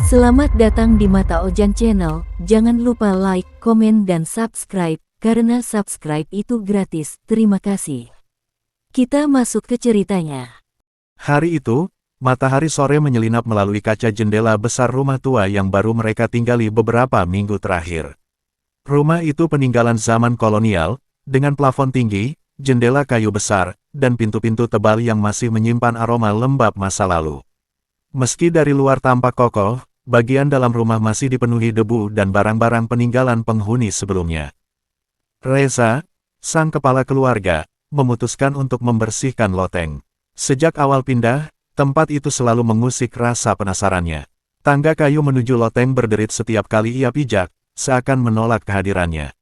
Selamat datang di Mata Ojan Channel, jangan lupa like, komen dan subscribe, karena subscribe itu gratis, terima kasih. Kita masuk ke ceritanya. Hari itu, matahari sore menyelinap melalui kaca jendela besar rumah tua yang baru mereka tinggali beberapa minggu terakhir. Rumah itu peninggalan zaman kolonial, dengan plafon tinggi, jendela kayu besar, dan pintu-pintu tebal yang masih menyimpan aroma lembab masa lalu. Meski dari luar tampak kokoh, bagian dalam rumah masih dipenuhi debu dan barang-barang peninggalan penghuni sebelumnya. Reza, sang kepala keluarga, memutuskan untuk membersihkan loteng. Sejak awal pindah, tempat itu selalu mengusik rasa penasarannya. Tangga kayu menuju loteng berderit setiap kali ia pijak, seakan menolak kehadirannya.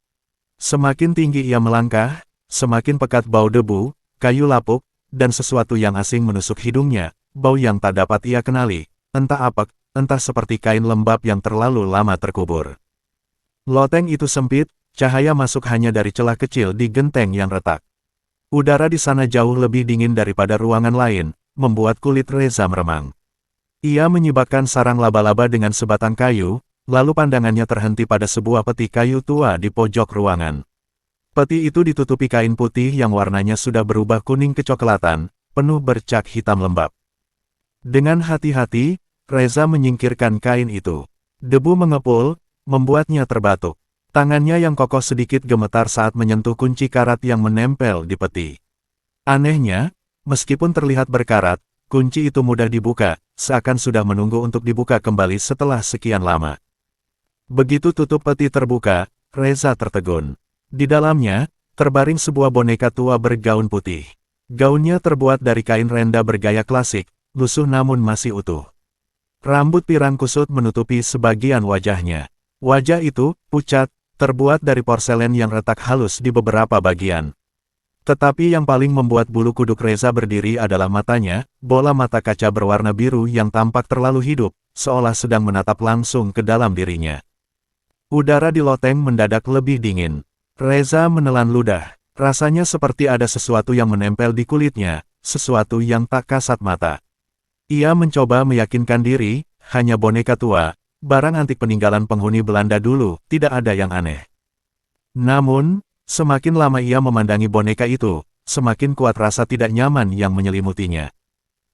Semakin tinggi ia melangkah, semakin pekat bau debu, kayu lapuk, dan sesuatu yang asing menusuk hidungnya, bau yang tak dapat ia kenali, entah apek, entah seperti kain lembab yang terlalu lama terkubur. Loteng itu sempit, cahaya masuk hanya dari celah kecil di genteng yang retak. Udara di sana jauh lebih dingin daripada ruangan lain, membuat kulit Reza meremang. Ia menyibakkan sarang laba-laba dengan sebatang kayu, lalu pandangannya terhenti pada sebuah peti kayu tua di pojok ruangan. Peti itu ditutupi kain putih yang warnanya sudah berubah kuning kecoklatan, penuh bercak hitam lembab. Dengan hati-hati, Reza menyingkirkan kain itu. Debu mengepul, membuatnya terbatuk. Tangannya yang kokoh sedikit gemetar saat menyentuh kunci karat yang menempel di peti. Anehnya, meskipun terlihat berkarat, kunci itu mudah dibuka, seakan sudah menunggu untuk dibuka kembali setelah sekian lama. Begitu tutup peti terbuka, Reza tertegun. Di dalamnya, terbaring sebuah boneka tua bergaun putih. Gaunnya terbuat dari kain renda bergaya klasik, lusuh namun masih utuh. Rambut pirang kusut menutupi sebagian wajahnya. Wajah itu, pucat, terbuat dari porselen yang retak halus di beberapa bagian. Tetapi yang paling membuat bulu kuduk Reza berdiri adalah matanya, bola mata kaca berwarna biru yang tampak terlalu hidup, seolah sedang menatap langsung ke dalam dirinya. Udara di loteng mendadak lebih dingin. Reza menelan ludah, rasanya seperti ada sesuatu yang menempel di kulitnya, sesuatu yang tak kasat mata. Ia mencoba meyakinkan diri, hanya boneka tua, barang antik peninggalan penghuni Belanda dulu, tidak ada yang aneh. Namun, semakin lama ia memandangi boneka itu, semakin kuat rasa tidak nyaman yang menyelimutinya.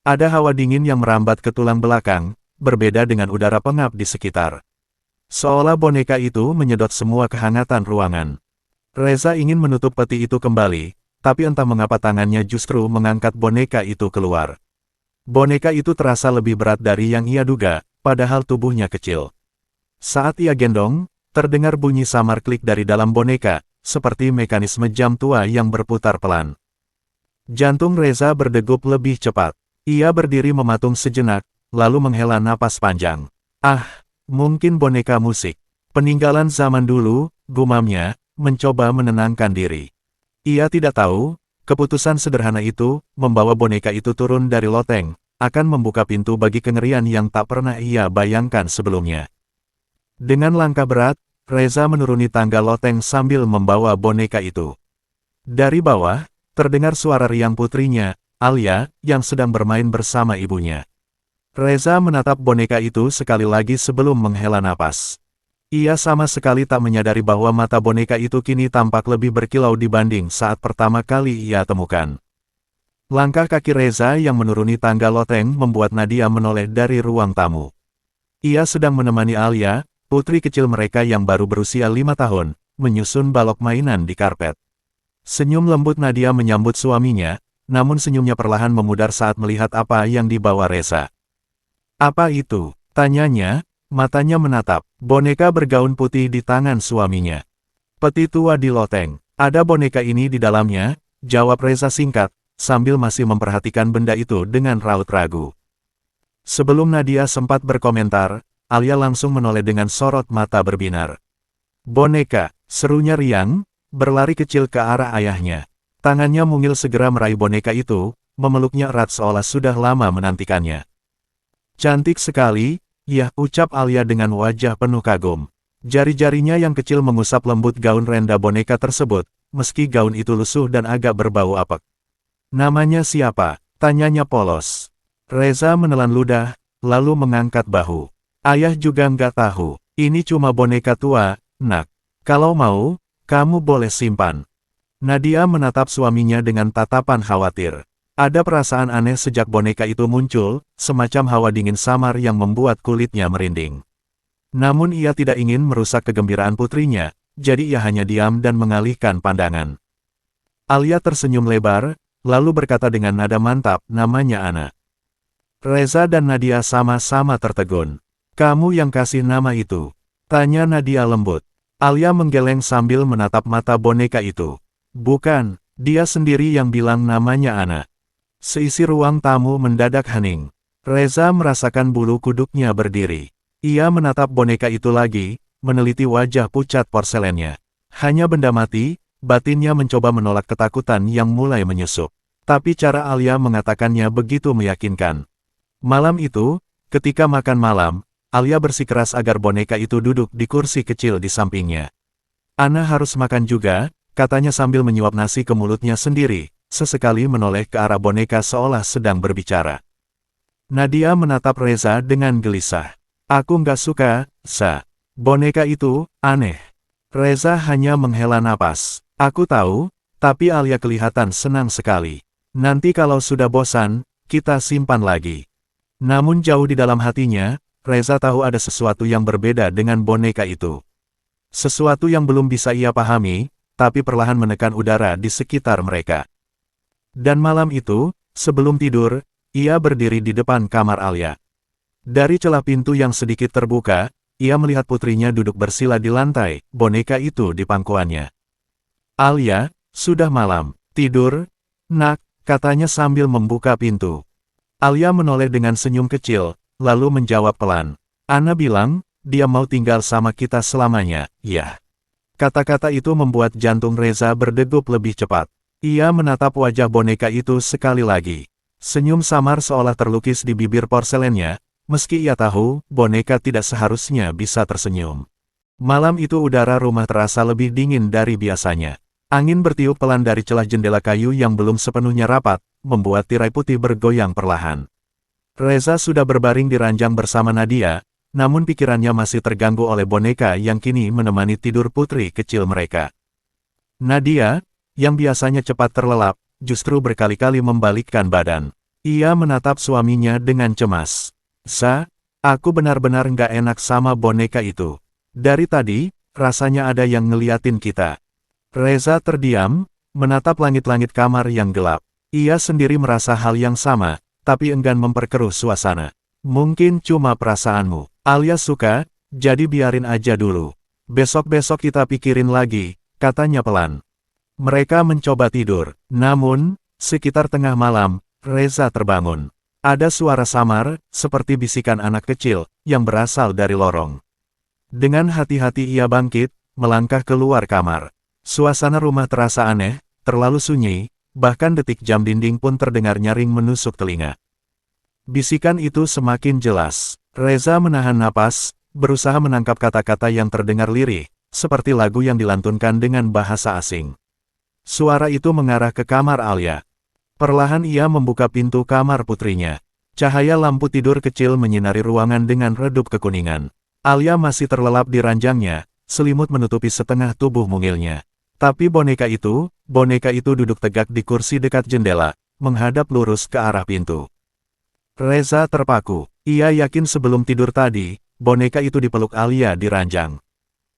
Ada hawa dingin yang merambat ke tulang belakang, berbeda dengan udara pengap di sekitar. Seolah boneka itu menyedot semua kehangatan ruangan. Reza ingin menutup peti itu kembali, tapi entah mengapa tangannya justru mengangkat boneka itu keluar. Boneka itu terasa lebih berat dari yang ia duga, padahal tubuhnya kecil. Saat ia gendong, terdengar bunyi samar klik dari dalam boneka, seperti mekanisme jam tua yang berputar pelan. Jantung Reza berdegup lebih cepat. Ia berdiri mematung sejenak, lalu menghela napas panjang. Ah, mungkin boneka musik. Peninggalan zaman dulu, gumamnya, mencoba menenangkan diri. Ia tidak tahu, keputusan sederhana itu, membawa boneka itu turun dari loteng, akan membuka pintu bagi kengerian yang tak pernah ia bayangkan sebelumnya. Dengan langkah berat, Reza menuruni tangga loteng sambil membawa boneka itu. Dari bawah, terdengar suara riang putrinya, Alia, yang sedang bermain bersama ibunya. Reza menatap boneka itu sekali lagi sebelum menghela napas. Ia sama sekali tak menyadari bahwa mata boneka itu kini tampak lebih berkilau dibanding saat pertama kali ia temukan. Langkah kaki Reza yang menuruni tangga loteng membuat Nadia menoleh dari ruang tamu. Ia sedang menemani Alia, putri kecil mereka yang baru berusia 5 tahun, menyusun balok mainan di karpet. Senyum lembut Nadia menyambut suaminya, namun senyumnya perlahan memudar saat melihat apa yang dibawa Reza. "Apa itu?" tanyanya, matanya menatap boneka bergaun putih di tangan suaminya. "Peti tua di loteng. Ada boneka ini di dalamnya," jawab Reza singkat, sambil masih memperhatikan benda itu dengan raut ragu. Sebelum Nadia sempat berkomentar, Alia langsung menoleh dengan sorot mata berbinar. "Boneka," serunya riang, berlari kecil ke arah ayahnya. Tangannya mungil segera meraih boneka itu, memeluknya erat seolah sudah lama menantikannya. "Cantik sekali," ya, ucap Alia dengan wajah penuh kagum. Jari-jarinya yang kecil mengusap lembut gaun renda boneka tersebut, meski gaun itu lusuh dan agak berbau apek. "Namanya siapa?" tanyanya polos. Reza menelan ludah, lalu mengangkat bahu. Ayah juga nggak tahu. Ini cuma boneka tua, Nak. Kalau mau, kamu boleh simpan. Nadia menatap suaminya dengan tatapan khawatir. Ada perasaan aneh sejak boneka itu muncul, semacam hawa dingin samar yang membuat kulitnya merinding. Namun ia tidak ingin merusak kegembiraan putrinya, jadi ia hanya diam dan mengalihkan pandangan. Alia tersenyum lebar, lalu berkata dengan nada mantap, namanya Ana. Reza dan Nadia sama-sama tertegun. Kamu yang kasih nama itu? Tanya Nadia lembut. Alia menggeleng sambil menatap mata boneka itu. Bukan, dia sendiri yang bilang namanya Ana. Seisi ruang tamu mendadak hening. Reza merasakan bulu kuduknya berdiri. Ia menatap boneka itu lagi, meneliti wajah pucat porselennya. Hanya benda mati, batinnya mencoba menolak ketakutan yang mulai menyusup. Tapi cara Alia mengatakannya begitu meyakinkan. Malam itu, ketika makan malam, Alia bersikeras agar boneka itu duduk di kursi kecil di sampingnya. Ana harus makan juga, katanya sambil menyuap nasi ke mulutnya sendiri, sesekali menoleh ke arah boneka seolah sedang berbicara. Nadia menatap Reza dengan gelisah. Aku nggak suka, Sa. Boneka itu, aneh. Reza hanya menghela napas. Aku tahu, tapi Alia kelihatan senang sekali. Nanti kalau sudah bosan, kita simpan lagi. Namun jauh di dalam hatinya, Reza tahu ada sesuatu yang berbeda dengan boneka itu. Sesuatu yang belum bisa ia pahami, tapi perlahan menekan udara di sekitar mereka. Dan malam itu, sebelum tidur, ia berdiri di depan kamar Alia. Dari celah pintu yang sedikit terbuka, ia melihat putrinya duduk bersila di lantai, boneka itu di pangkuannya. Alia, sudah malam, tidur? Nak, katanya sambil membuka pintu. Alia menoleh dengan senyum kecil, lalu menjawab pelan. Ana bilang, dia mau tinggal sama kita selamanya, ya. Kata-kata itu membuat jantung Reza berdegup lebih cepat. Ia menatap wajah boneka itu sekali lagi. Senyum samar seolah terlukis di bibir porselennya, meski ia tahu, boneka tidak seharusnya bisa tersenyum. Malam itu udara rumah terasa lebih dingin dari biasanya. Angin bertiup pelan dari celah jendela kayu yang belum sepenuhnya rapat, membuat tirai putih bergoyang perlahan. Reza sudah berbaring di ranjang bersama Nadia, namun pikirannya masih terganggu oleh boneka yang kini menemani tidur putri kecil mereka. Nadia, yang biasanya cepat terlelap, justru berkali-kali membalikkan badan. Ia menatap suaminya dengan cemas. Sa, aku benar-benar nggak enak sama boneka itu. Dari tadi, rasanya ada yang ngeliatin kita. Reza terdiam, menatap langit-langit kamar yang gelap. Ia sendiri merasa hal yang sama, tapi enggan memperkeruh suasana. Mungkin cuma perasaanmu. Alia suka, jadi biarin aja dulu. Besok-besok kita pikirin lagi, katanya pelan. Mereka mencoba tidur, namun, sekitar tengah malam, Reza terbangun. Ada suara samar, seperti bisikan anak kecil, yang berasal dari lorong. Dengan hati-hati ia bangkit, melangkah keluar kamar. Suasana rumah terasa aneh, terlalu sunyi, bahkan detik jam dinding pun terdengar nyaring menusuk telinga. Bisikan itu semakin jelas. Reza menahan napas, berusaha menangkap kata-kata yang terdengar lirih, seperti lagu yang dilantunkan dengan bahasa asing. Suara itu mengarah ke kamar Alia. Perlahan ia membuka pintu kamar putrinya. Cahaya lampu tidur kecil menyinari ruangan dengan redup kekuningan. Alia masih terlelap di ranjangnya, selimut menutupi setengah tubuh mungilnya. Tapi boneka itu duduk tegak di kursi dekat jendela, menghadap lurus ke arah pintu. Reza terpaku. Ia yakin sebelum tidur tadi, boneka itu dipeluk Alia di ranjang.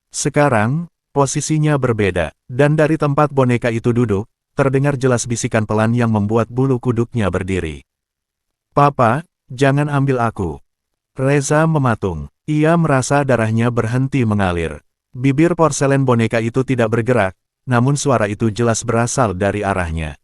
Sekarang, posisinya berbeda, dan dari tempat boneka itu duduk, terdengar jelas bisikan pelan yang membuat bulu kuduknya berdiri. Papa, jangan ambil aku. Reza mematung. Ia merasa darahnya berhenti mengalir. Bibir porselen boneka itu tidak bergerak, namun suara itu jelas berasal dari arahnya.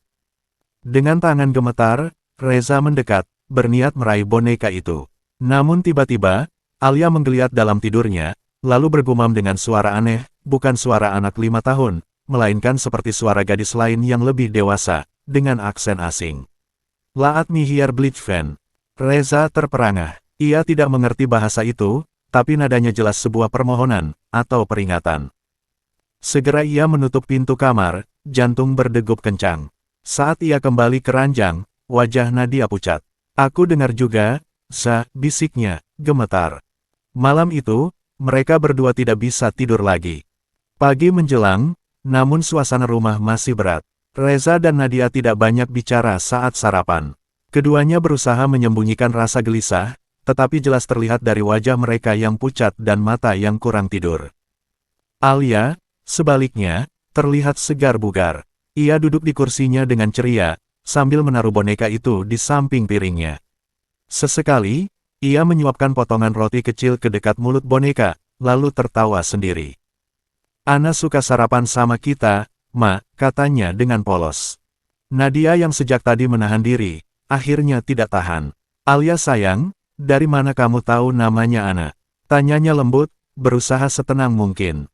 Dengan tangan gemetar, Reza mendekat, berniat meraih boneka itu. Namun tiba-tiba, Alia menggeliat dalam tidurnya, lalu bergumam dengan suara aneh, bukan suara anak 5 tahun, melainkan seperti suara gadis lain yang lebih dewasa, dengan aksen asing. Laat mi hier blijven. Reza terperangah. Ia tidak mengerti bahasa itu, tapi nadanya jelas sebuah permohonan, atau peringatan. Segera ia menutup pintu kamar, jantung berdegup kencang. Saat ia kembali ke ranjang, wajah Nadia pucat. Aku dengar juga, Sa, bisiknya, gemetar. Malam itu, mereka berdua tidak bisa tidur lagi. Pagi menjelang, namun suasana rumah masih berat. Reza dan Nadia tidak banyak bicara saat sarapan. Keduanya berusaha menyembunyikan rasa gelisah, tetapi jelas terlihat dari wajah mereka yang pucat dan mata yang kurang tidur. Alia, sebaliknya, terlihat segar bugar. Ia duduk di kursinya dengan ceria, sambil menaruh boneka itu di samping piringnya. Sesekali, ia menyuapkan potongan roti kecil ke dekat mulut boneka, lalu tertawa sendiri. "Ana suka sarapan sama kita, Ma," katanya dengan polos. Nadia yang sejak tadi menahan diri, akhirnya tidak tahan. "Alia sayang, dari mana kamu tahu namanya Ana?" tanyanya lembut, berusaha setenang mungkin.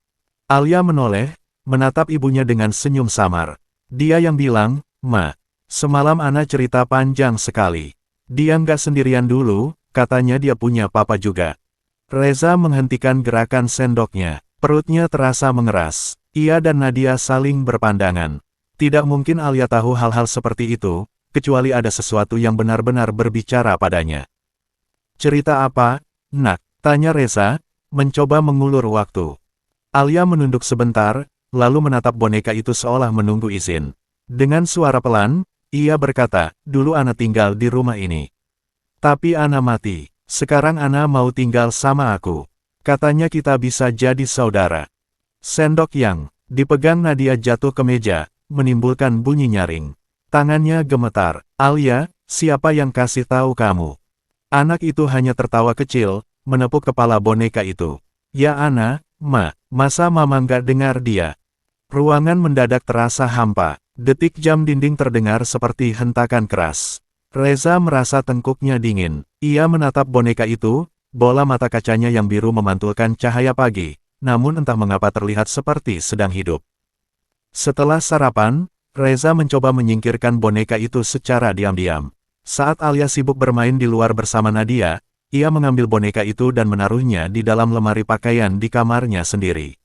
Alia menoleh, menatap ibunya dengan senyum samar. Dia yang bilang, "Ma, semalam Ana cerita panjang sekali. Dia nggak sendirian dulu, katanya dia punya papa juga." Reza menghentikan gerakan sendoknya. Perutnya terasa mengeras. Ia dan Nadia saling berpandangan. Tidak mungkin Alia tahu hal-hal seperti itu, kecuali ada sesuatu yang benar-benar berbicara padanya. "Cerita apa, Nak?" tanya Reza, mencoba mengulur waktu. Alia menunduk sebentar, lalu menatap boneka itu seolah menunggu izin. Dengan suara pelan, ia berkata, "Dulu Ana tinggal di rumah ini. Tapi Ana mati. Sekarang Ana mau tinggal sama aku. Katanya kita bisa jadi saudara." Sendok yang dipegang Nadia jatuh ke meja, menimbulkan bunyi nyaring. Tangannya gemetar. "Alia, siapa yang kasih tahu kamu?" Anak itu hanya tertawa kecil, menepuk kepala boneka itu. "Ya Ana, Ma, masa Mama nggak dengar dia?" Ruangan mendadak terasa hampa. Detik jam dinding terdengar seperti hentakan keras. Reza merasa tengkuknya dingin. Ia menatap boneka itu, bola mata kacanya yang biru memantulkan cahaya pagi, namun entah mengapa terlihat seperti sedang hidup. Setelah sarapan, Reza mencoba menyingkirkan boneka itu secara diam-diam. Saat Alia sibuk bermain di luar bersama Nadia, ia mengambil boneka itu dan menaruhnya di dalam lemari pakaian di kamarnya sendiri.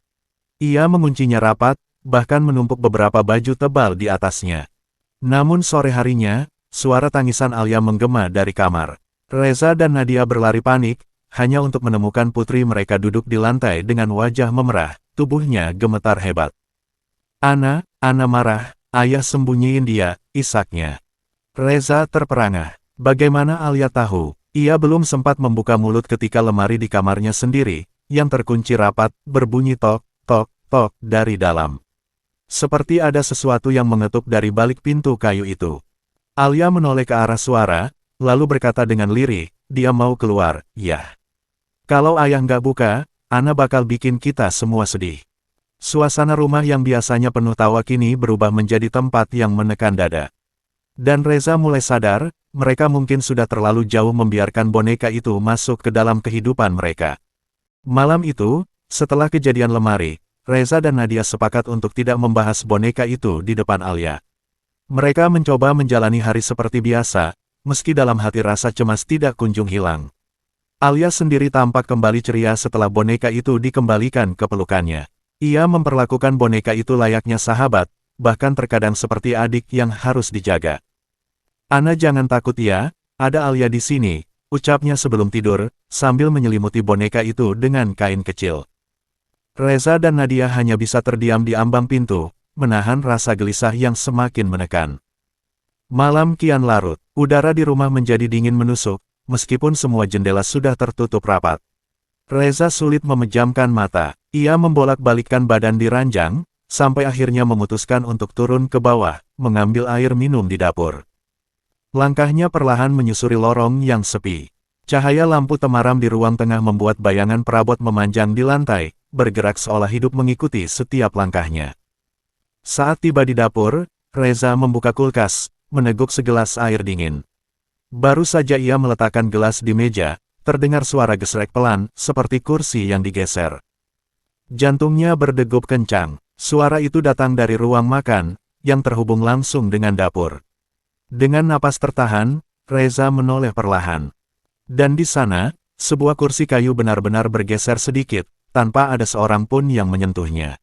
Ia menguncinya rapat, bahkan menumpuk beberapa baju tebal di atasnya. Namun sore harinya, suara tangisan Alia menggema dari kamar. Reza dan Nadia berlari panik, hanya untuk menemukan putri mereka duduk di lantai dengan wajah memerah, tubuhnya gemetar hebat. Ana marah, ayah sembunyiin dia," isaknya. Reza terperangah. Bagaimana Alia tahu? Ia belum sempat membuka mulut ketika lemari di kamarnya sendiri, yang terkunci rapat, berbunyi tok, tok, tok dari dalam. Seperti ada sesuatu yang mengetuk dari balik pintu kayu itu. Alia menoleh ke arah suara, lalu berkata dengan lirih, "Dia mau keluar, ya. Kalau ayah nggak buka, Ana bakal bikin kita semua sedih." Suasana rumah yang biasanya penuh tawa kini berubah menjadi tempat yang menekan dada. Dan Reza mulai sadar, mereka mungkin sudah terlalu jauh membiarkan boneka itu masuk ke dalam kehidupan mereka. Malam itu, setelah kejadian lemari, Reza dan Nadia sepakat untuk tidak membahas boneka itu di depan Alia. Mereka mencoba menjalani hari seperti biasa, meski dalam hati rasa cemas tidak kunjung hilang. Alia sendiri tampak kembali ceria setelah boneka itu dikembalikan ke pelukannya. Ia memperlakukan boneka itu layaknya sahabat, bahkan terkadang seperti adik yang harus dijaga. "Ana jangan takut ya, ada Alia di sini," ucapnya sebelum tidur, sambil menyelimuti boneka itu dengan kain kecil. Reza dan Nadia hanya bisa terdiam di ambang pintu, menahan rasa gelisah yang semakin menekan. Malam kian larut, udara di rumah menjadi dingin menusuk, meskipun semua jendela sudah tertutup rapat. Reza sulit memejamkan mata. Ia membolak-balikkan badan di ranjang, sampai akhirnya memutuskan untuk turun ke bawah, mengambil air minum di dapur. Langkahnya perlahan menyusuri lorong yang sepi. Cahaya lampu temaram di ruang tengah membuat bayangan perabot memanjang di lantai, bergerak seolah hidup mengikuti setiap langkahnya. Saat tiba di dapur, Reza membuka kulkas, meneguk segelas air dingin. Baru saja ia meletakkan gelas di meja, terdengar suara gesrek pelan, seperti kursi yang digeser. Jantungnya berdegup kencang. Suara itu datang dari ruang makan, yang terhubung langsung dengan dapur. Dengan napas tertahan, Reza menoleh perlahan. Dan di sana, sebuah kursi kayu benar-benar bergeser sedikit, tanpa ada seorang pun yang menyentuhnya.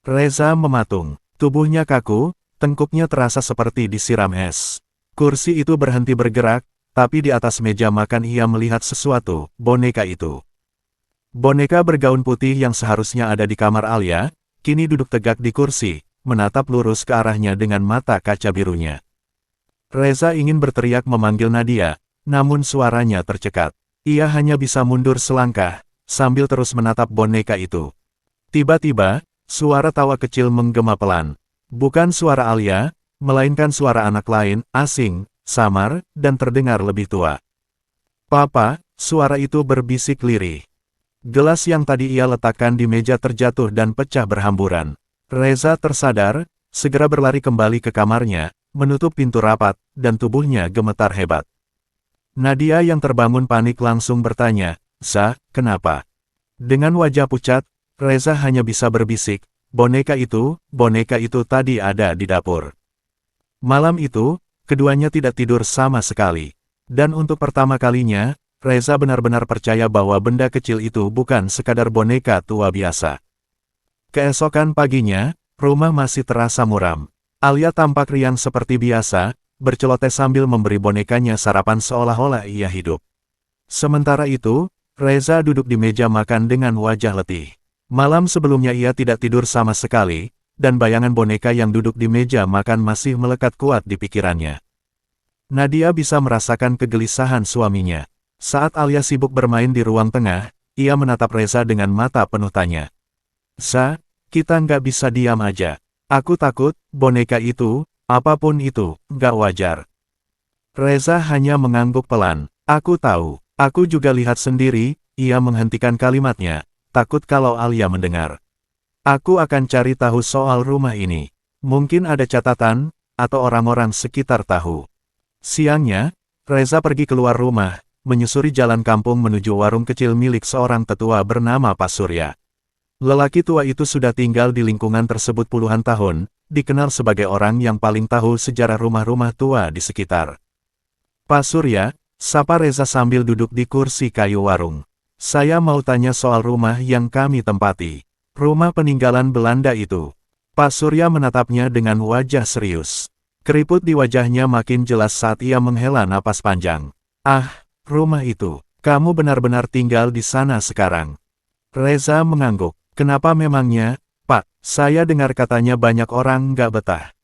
Reza mematung. Tubuhnya kaku, tengkuknya terasa seperti disiram es. Kursi itu berhenti bergerak, tapi di atas meja makan ia melihat sesuatu, boneka itu. Boneka bergaun putih yang seharusnya ada di kamar Alia, kini duduk tegak di kursi, menatap lurus ke arahnya dengan mata kaca birunya. Reza ingin berteriak memanggil Nadia, namun suaranya tercekat. Ia hanya bisa mundur selangkah, sambil terus menatap boneka itu. Tiba-tiba, suara tawa kecil menggema pelan. Bukan suara Alia, melainkan suara anak lain, asing, samar, dan terdengar lebih tua. "Papa," suara itu berbisik lirih. Gelas yang tadi ia letakkan di meja terjatuh dan pecah berhamburan. Reza tersadar, segera berlari kembali ke kamarnya, menutup pintu rapat, dan tubuhnya gemetar hebat. Nadia yang terbangun panik langsung bertanya, "Za, kenapa?" Dengan wajah pucat, Reza hanya bisa berbisik, boneka itu tadi ada di dapur." Malam itu, keduanya tidak tidur sama sekali. Dan untuk pertama kalinya, Reza benar-benar percaya bahwa benda kecil itu bukan sekadar boneka tua biasa. Keesokan paginya, rumah masih terasa muram. Alia tampak riang seperti biasa, berceloteh sambil memberi bonekanya sarapan seolah-olah ia hidup. Sementara itu, Reza duduk di meja makan dengan wajah letih. Malam sebelumnya ia tidak tidur sama sekali, dan bayangan boneka yang duduk di meja makan masih melekat kuat di pikirannya. Nadia bisa merasakan kegelisahan suaminya. Saat Alia sibuk bermain di ruang tengah, ia menatap Reza dengan mata penuh tanya. "Za, kita nggak bisa diam aja. Aku takut, boneka itu, apapun itu, nggak wajar." Reza hanya mengangguk pelan. "Aku tahu, aku juga lihat sendiri," ia menghentikan kalimatnya, takut kalau Alia mendengar. "Aku akan cari tahu soal rumah ini. Mungkin ada catatan, atau orang-orang sekitar tahu." Siangnya, Reza pergi keluar rumah, menyusuri jalan kampung menuju warung kecil milik seorang tetua bernama Pak Surya. Lelaki tua itu sudah tinggal di lingkungan tersebut puluhan tahun, dikenal sebagai orang yang paling tahu sejarah rumah-rumah tua di sekitar. "Pak Surya," sapa Reza sambil duduk di kursi kayu warung. "Saya mau tanya soal rumah yang kami tempati. Rumah peninggalan Belanda itu." Pak Surya menatapnya dengan wajah serius. Keriput di wajahnya makin jelas saat ia menghela napas panjang. "Ah, rumah itu. Kamu benar-benar tinggal di sana sekarang?" Reza mengangguk. "Kenapa memangnya, Pak? Saya dengar katanya banyak orang nggak betah."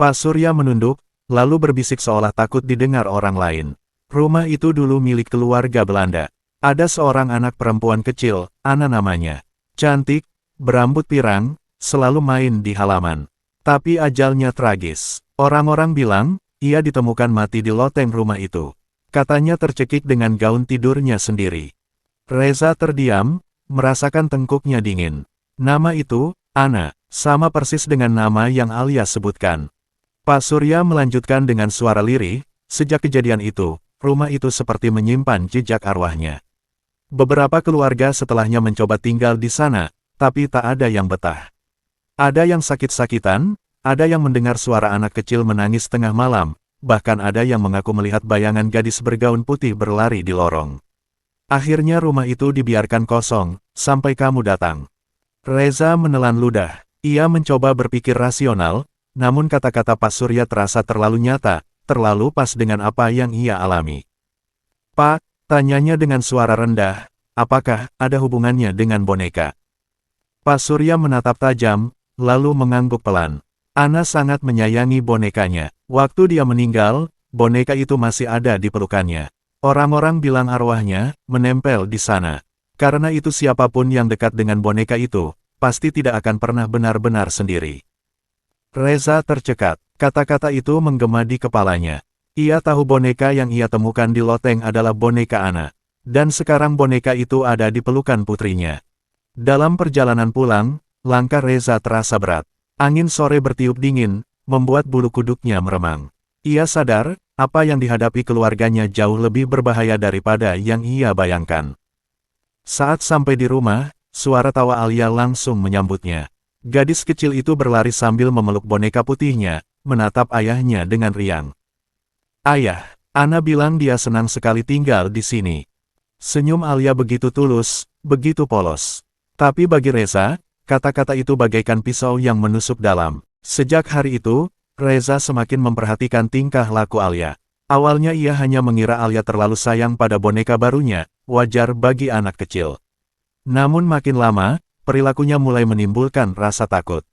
Pak Surya menunduk, lalu berbisik seolah takut didengar orang lain. "Rumah itu dulu milik keluarga Belanda. Ada seorang anak perempuan kecil, Ana namanya. Cantik, berambut pirang, selalu main di halaman. Tapi ajalnya tragis. Orang-orang bilang, ia ditemukan mati di loteng rumah itu. Katanya tercekik dengan gaun tidurnya sendiri." Reza terdiam, merasakan tengkuknya dingin. Nama itu, Ana, sama persis dengan nama yang Alia sebutkan. Pak Surya melanjutkan dengan suara lirih, "Sejak kejadian itu, rumah itu seperti menyimpan jejak arwahnya. Beberapa keluarga setelahnya mencoba tinggal di sana, tapi tak ada yang betah. Ada yang sakit-sakitan, ada yang mendengar suara anak kecil menangis tengah malam, bahkan ada yang mengaku melihat bayangan gadis bergaun putih berlari di lorong. Akhirnya rumah itu dibiarkan kosong, sampai kamu datang." Reza menelan ludah. Ia mencoba berpikir rasional, namun kata-kata Pak Surya terasa terlalu nyata, terlalu pas dengan apa yang ia alami. "Pak," tanyanya dengan suara rendah, "apakah ada hubungannya dengan boneka?" Pak Surya menatap tajam, lalu mengangguk pelan. "Ana sangat menyayangi bonekanya. Waktu dia meninggal, boneka itu masih ada di pelukannya. Orang-orang bilang arwahnya menempel di sana. Karena itu siapapun yang dekat dengan boneka itu, pasti tidak akan pernah benar-benar sendiri." Reza tercekat. Kata-kata itu menggema di kepalanya. Ia tahu boneka yang ia temukan di loteng adalah boneka Ana. Dan sekarang boneka itu ada di pelukan putrinya. Dalam perjalanan pulang, langkah Reza terasa berat. Angin sore bertiup dingin, membuat bulu kuduknya meremang. Ia sadar, apa yang dihadapi keluarganya jauh lebih berbahaya daripada yang ia bayangkan. Saat sampai di rumah, suara tawa Alia langsung menyambutnya. Gadis kecil itu berlari sambil memeluk boneka putihnya, menatap ayahnya dengan riang. "Ayah, Ana bilang dia senang sekali tinggal di sini." Senyum Alia begitu tulus, begitu polos. Tapi bagi Reza, kata-kata itu bagaikan pisau yang menusuk dalam. Sejak hari itu, Reza semakin memperhatikan tingkah laku Alia. Awalnya ia hanya mengira Alia terlalu sayang pada boneka barunya, wajar bagi anak kecil. Namun makin lama, perilakunya mulai menimbulkan rasa takut.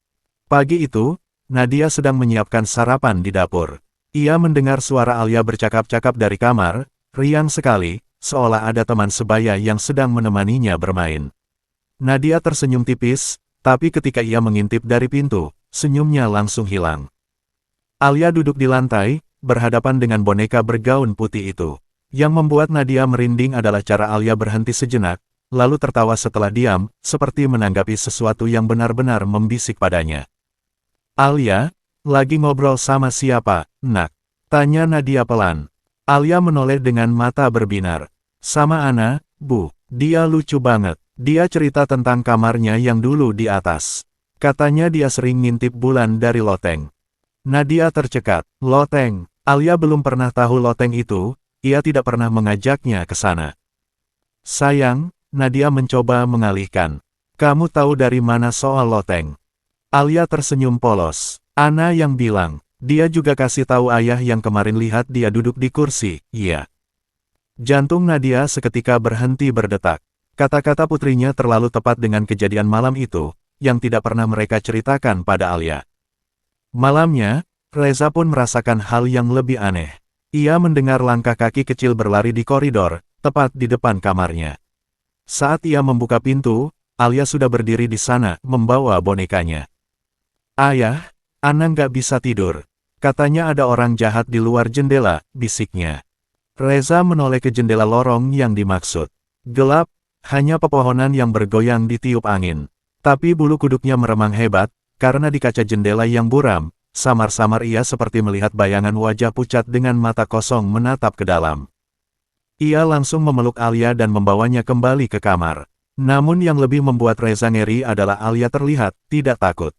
Pagi itu, Nadia sedang menyiapkan sarapan di dapur. Ia mendengar suara Alia bercakap-cakap dari kamar, riang sekali, seolah ada teman sebaya yang sedang menemaninya bermain. Nadia tersenyum tipis, tapi ketika ia mengintip dari pintu, senyumnya langsung hilang. Alia duduk di lantai, berhadapan dengan boneka bergaun putih itu. Yang membuat Nadia merinding adalah cara Alia berhenti sejenak, lalu tertawa setelah diam, seperti menanggapi sesuatu yang benar-benar membisik padanya. Alia, lagi ngobrol sama siapa, nak? Tanya Nadia pelan. Alia menoleh dengan mata berbinar. Sama Ana, Bu. Dia lucu banget. Dia cerita tentang kamarnya yang dulu di atas. Katanya dia sering ngintip bulan dari loteng. Nadia tercekat. Loteng. Alia belum pernah tahu loteng itu, ia tidak pernah mengajaknya ke sana. Sayang, Nadia mencoba mengalihkan. Kamu tahu dari mana soal loteng? Alia tersenyum polos. Ana yang bilang, dia juga kasih tahu ayah yang kemarin lihat dia duduk di kursi, iya. Jantung Nadia seketika berhenti berdetak. Kata-kata putrinya terlalu tepat dengan kejadian malam itu, yang tidak pernah mereka ceritakan pada Alia. Malamnya, Reza pun merasakan hal yang lebih aneh. Ia mendengar langkah kaki kecil berlari di koridor, tepat di depan kamarnya. Saat ia membuka pintu, Alia sudah berdiri di sana, membawa bonekanya. Ayah, Ana nggak bisa tidur. Katanya ada orang jahat di luar jendela, bisiknya. Reza menoleh ke jendela lorong yang dimaksud. Gelap, hanya pepohonan yang bergoyang ditiup angin. Tapi bulu kuduknya meremang hebat, karena di kaca jendela yang buram, samar-samar ia seperti melihat bayangan wajah pucat dengan mata kosong menatap ke dalam. Ia langsung memeluk Alia dan membawanya kembali ke kamar. Namun yang lebih membuat Reza ngeri adalah Alia terlihat tidak takut.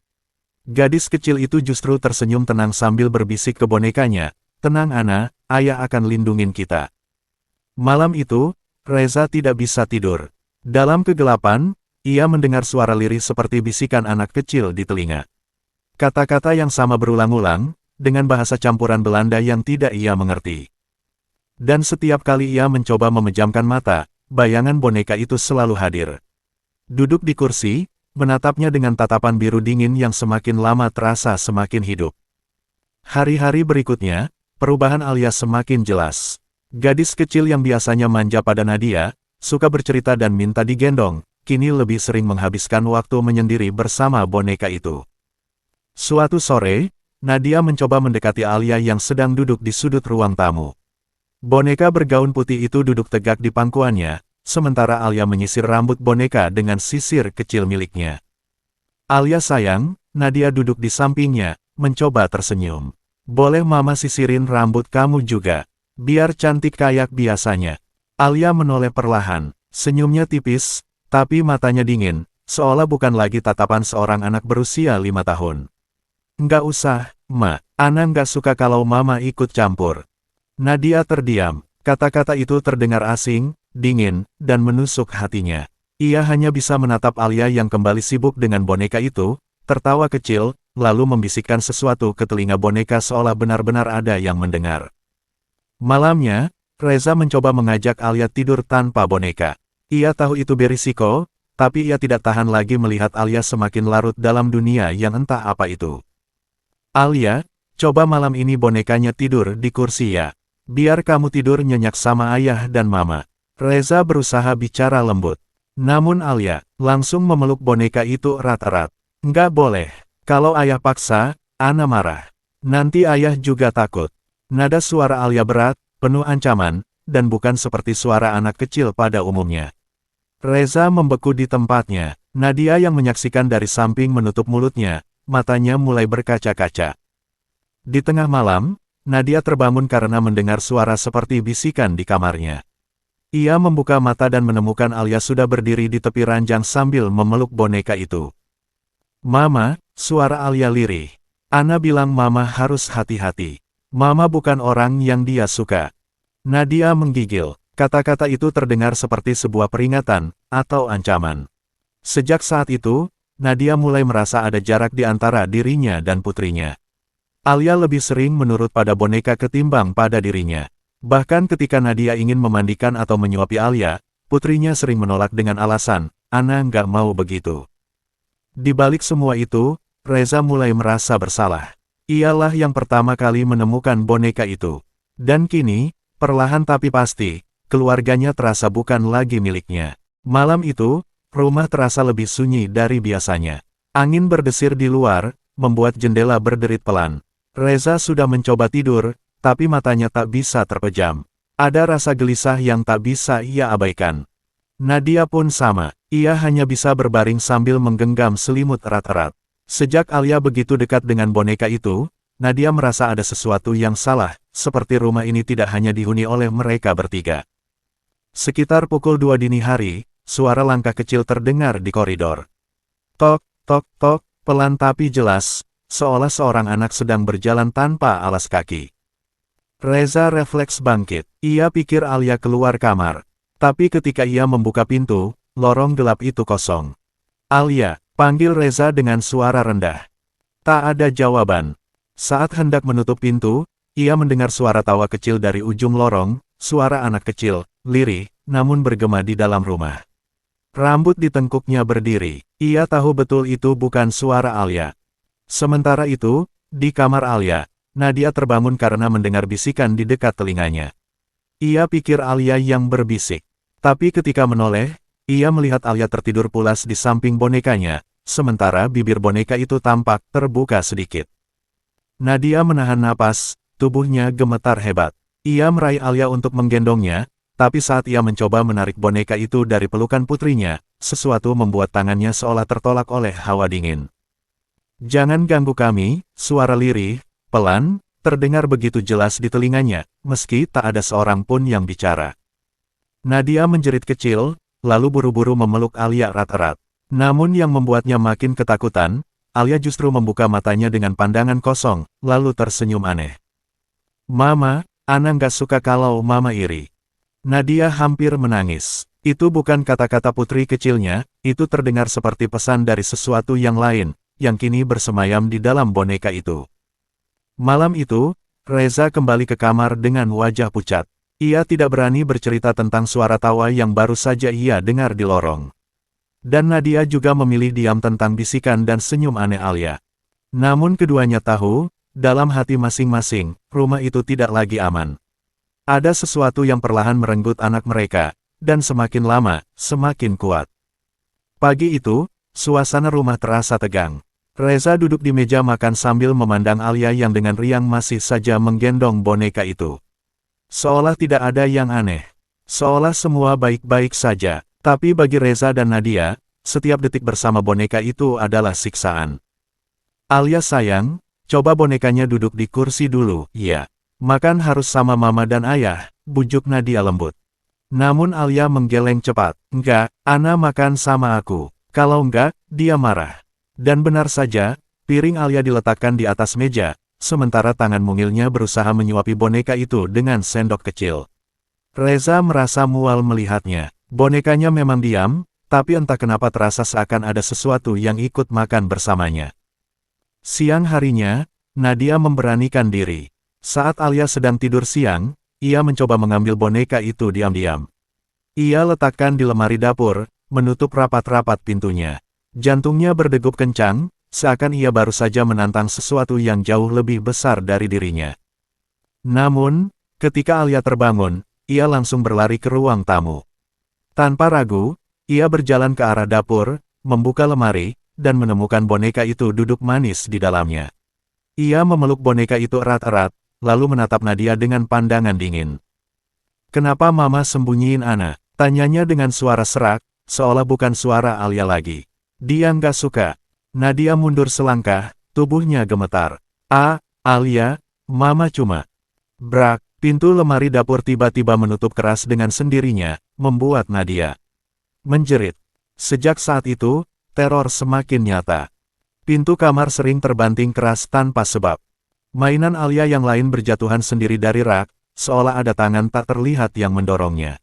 Gadis kecil itu justru tersenyum tenang sambil berbisik ke bonekanya, "Tenang Ana, ayah akan lindungin kita." Malam itu, Reza tidak bisa tidur. Dalam kegelapan, ia mendengar suara lirih seperti bisikan anak kecil di telinga. Kata-kata yang sama berulang-ulang, dengan bahasa campuran Belanda yang tidak ia mengerti. Dan setiap kali ia mencoba memejamkan mata, bayangan boneka itu selalu hadir. Duduk di kursi, menatapnya dengan tatapan biru dingin yang semakin lama terasa semakin hidup. Hari-hari berikutnya, perubahan Alia semakin jelas. Gadis kecil yang biasanya manja pada Nadia, suka bercerita dan minta digendong, kini lebih sering menghabiskan waktu menyendiri bersama boneka itu. Suatu sore, Nadia mencoba mendekati Alia yang sedang duduk di sudut ruang tamu. Boneka bergaun putih itu duduk tegak di pangkuannya, sementara Alia menyisir rambut boneka dengan sisir kecil miliknya. Alia sayang, Nadia duduk di sampingnya, mencoba tersenyum. Boleh mama sisirin rambut kamu juga, biar cantik kayak biasanya. Alia menoleh perlahan, senyumnya tipis, tapi matanya dingin, seolah bukan lagi tatapan seorang anak berusia 5 tahun. Nggak usah, Ma, Ana nggak suka kalau mama ikut campur. Nadia terdiam, kata-kata itu terdengar asing, dingin, dan menusuk hatinya. Ia hanya bisa menatap Alia yang kembali sibuk dengan boneka itu, tertawa kecil, lalu membisikkan sesuatu ke telinga boneka seolah benar-benar ada yang mendengar. Malamnya, Reza mencoba mengajak Alia tidur tanpa boneka. Ia tahu itu berisiko, tapi ia tidak tahan lagi melihat Alia semakin larut dalam dunia yang entah apa itu. Alia, coba malam ini bonekanya tidur di kursi ya. Biar kamu tidur nyenyak sama ayah dan mama. Reza berusaha bicara lembut. Namun Alia langsung memeluk boneka itu erat-erat. Nggak boleh. Kalau ayah paksa, Ana marah. Nanti ayah juga takut. Nada suara Alia berat, penuh ancaman, dan bukan seperti suara anak kecil pada umumnya. Reza membeku di tempatnya. Nadia yang menyaksikan dari samping menutup mulutnya, matanya mulai berkaca-kaca. Di tengah malam, Nadia terbangun karena mendengar suara seperti bisikan di kamarnya. Ia membuka mata dan menemukan Alia sudah berdiri di tepi ranjang sambil memeluk boneka itu. Mama, suara Alia lirih. Ana bilang mama harus hati-hati. Mama bukan orang yang dia suka. Nadia menggigil. Kata-kata itu terdengar seperti sebuah peringatan, atau ancaman. Sejak saat itu, Nadia mulai merasa ada jarak di antara dirinya dan putrinya. Alia lebih sering menurut pada boneka ketimbang pada dirinya. Bahkan ketika Nadia ingin memandikan atau menyuapi Alia, putrinya sering menolak dengan alasan, "Ana nggak mau begitu." Di balik semua itu, Reza mulai merasa bersalah. Ialah yang pertama kali menemukan boneka itu. Dan kini, perlahan tapi pasti, keluarganya terasa bukan lagi miliknya. Malam itu, rumah terasa lebih sunyi dari biasanya. Angin berdesir di luar, membuat jendela berderit pelan. Reza sudah mencoba tidur, tapi matanya tak bisa terpejam. Ada rasa gelisah yang tak bisa ia abaikan. Nadia pun sama, ia hanya bisa berbaring sambil menggenggam selimut erat-erat. Sejak Alia begitu dekat dengan boneka itu, Nadia merasa ada sesuatu yang salah, seperti rumah ini tidak hanya dihuni oleh mereka bertiga. Sekitar pukul 2 dini hari, suara langkah kecil terdengar di koridor. Tok, tok, tok, pelan tapi jelas, seolah seorang anak sedang berjalan tanpa alas kaki. Reza refleks bangkit, ia pikir Alia keluar kamar. Tapi ketika ia membuka pintu, lorong gelap itu kosong. "Alia," panggil Reza dengan suara rendah. Tak ada jawaban. Saat hendak menutup pintu, ia mendengar suara tawa kecil dari ujung lorong, suara anak kecil, lirih, namun bergema di dalam rumah. Rambut di tengkuknya berdiri, ia tahu betul itu bukan suara Alia. Sementara itu, di kamar Alia, Nadia terbangun karena mendengar bisikan di dekat telinganya. Ia pikir Alia yang berbisik. Tapi ketika menoleh, ia melihat Alia tertidur pulas di samping bonekanya, sementara bibir boneka itu tampak terbuka sedikit. Nadia menahan napas, tubuhnya gemetar hebat. Ia meraih Alia untuk menggendongnya, tapi saat ia mencoba menarik boneka itu dari pelukan putrinya, sesuatu membuat tangannya seolah tertolak oleh hawa dingin. "Jangan ganggu kami," suara lirih, pelan, terdengar begitu jelas di telinganya, meski tak ada seorang pun yang bicara. Nadia menjerit kecil, lalu buru-buru memeluk Alia erat-erat. Namun yang membuatnya makin ketakutan, Alia justru membuka matanya dengan pandangan kosong, lalu tersenyum aneh. "Mama, Ana nggak suka kalau Mama iri." Nadia hampir menangis. Itu bukan kata-kata putri kecilnya, itu terdengar seperti pesan dari sesuatu yang lain, yang kini bersemayam di dalam boneka itu. Malam itu, Reza kembali ke kamar dengan wajah pucat. Ia tidak berani bercerita tentang suara tawa yang baru saja ia dengar di lorong. Dan Nadia juga memilih diam tentang bisikan dan senyum aneh Alia. Namun keduanya tahu, dalam hati masing-masing, rumah itu tidak lagi aman. Ada sesuatu yang perlahan merenggut anak mereka, dan semakin lama, semakin kuat. Pagi itu, suasana rumah terasa tegang. Reza duduk di meja makan sambil memandang Alia yang dengan riang masih saja menggendong boneka itu. Seolah tidak ada yang aneh. Seolah semua baik-baik saja. Tapi bagi Reza dan Nadia, setiap detik bersama boneka itu adalah siksaan. "Alia sayang, coba bonekanya duduk di kursi dulu." "Iya. Makan harus sama mama dan ayah," bujuk Nadia lembut. Namun Alia menggeleng cepat. "Enggak, Ana makan sama aku. Kalau enggak, dia marah." Dan benar saja, piring Alia diletakkan di atas meja, sementara tangan mungilnya berusaha menyuapi boneka itu dengan sendok kecil. Reza merasa mual melihatnya. Bonekanya memang diam, tapi entah kenapa terasa seakan ada sesuatu yang ikut makan bersamanya. Siang harinya, Nadia memberanikan diri. Saat Alia sedang tidur siang, ia mencoba mengambil boneka itu diam-diam. Ia letakkan di lemari dapur, menutup rapat-rapat pintunya. Jantungnya berdegup kencang, seakan ia baru saja menantang sesuatu yang jauh lebih besar dari dirinya. Namun, ketika Alia terbangun, ia langsung berlari ke ruang tamu. Tanpa ragu, ia berjalan ke arah dapur, membuka lemari, dan menemukan boneka itu duduk manis di dalamnya. Ia memeluk boneka itu erat-erat, lalu menatap Nadia dengan pandangan dingin. "Kenapa Mama sembunyiin Ana?" tanyanya dengan suara serak, seolah bukan suara Alia lagi. "Dia nggak suka." Nadia mundur selangkah, tubuhnya gemetar. Alia, Mama cuma..." Brak, pintu lemari dapur tiba-tiba menutup keras dengan sendirinya, membuat Nadia menjerit. Sejak saat itu, teror semakin nyata. Pintu kamar sering terbanting keras tanpa sebab. Mainan Alia yang lain berjatuhan sendiri dari rak, seolah ada tangan tak terlihat yang mendorongnya.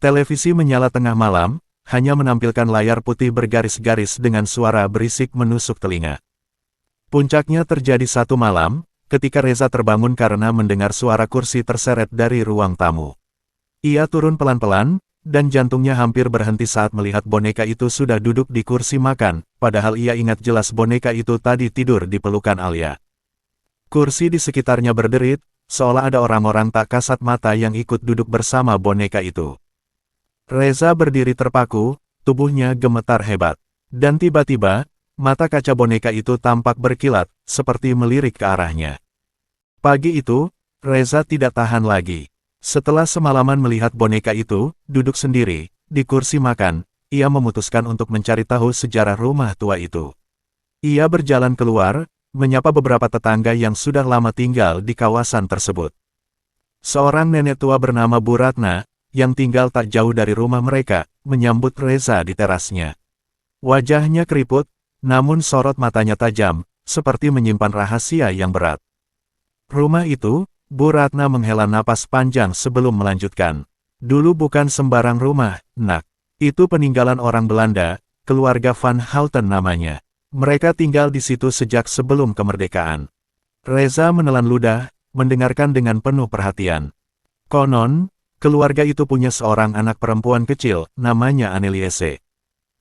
Televisi menyala tengah malam, hanya menampilkan layar putih bergaris-garis dengan suara berisik menusuk telinga. Puncaknya terjadi satu malam, ketika Reza terbangun karena mendengar suara kursi terseret dari ruang tamu. Ia turun pelan-pelan, dan jantungnya hampir berhenti saat melihat boneka itu sudah duduk di kursi makan, padahal ia ingat jelas boneka itu tadi tidur di pelukan Alia. Kursi di sekitarnya berderit, seolah ada orang-orang tak kasat mata yang ikut duduk bersama boneka itu. Reza berdiri terpaku, tubuhnya gemetar hebat. Dan tiba-tiba, mata kaca boneka itu tampak berkilat, seperti melirik ke arahnya. Pagi itu, Reza tidak tahan lagi. Setelah semalaman melihat boneka itu, duduk sendiri, di kursi makan, ia memutuskan untuk mencari tahu sejarah rumah tua itu. Ia berjalan keluar, menyapa beberapa tetangga yang sudah lama tinggal di kawasan tersebut. Seorang nenek tua bernama Bu Ratna, yang tinggal tak jauh dari rumah mereka, menyambut Reza di terasnya. Wajahnya keriput, namun sorot matanya tajam, seperti menyimpan rahasia yang berat. Rumah itu, Bu Ratna menghela napas panjang sebelum melanjutkan. Dulu bukan sembarang rumah, nak. Itu peninggalan orang Belanda, keluarga Van Houten namanya. Mereka tinggal di situ sejak sebelum kemerdekaan. Reza menelan ludah, mendengarkan dengan penuh perhatian. Konon, keluarga itu punya seorang anak perempuan kecil, namanya Anneliese.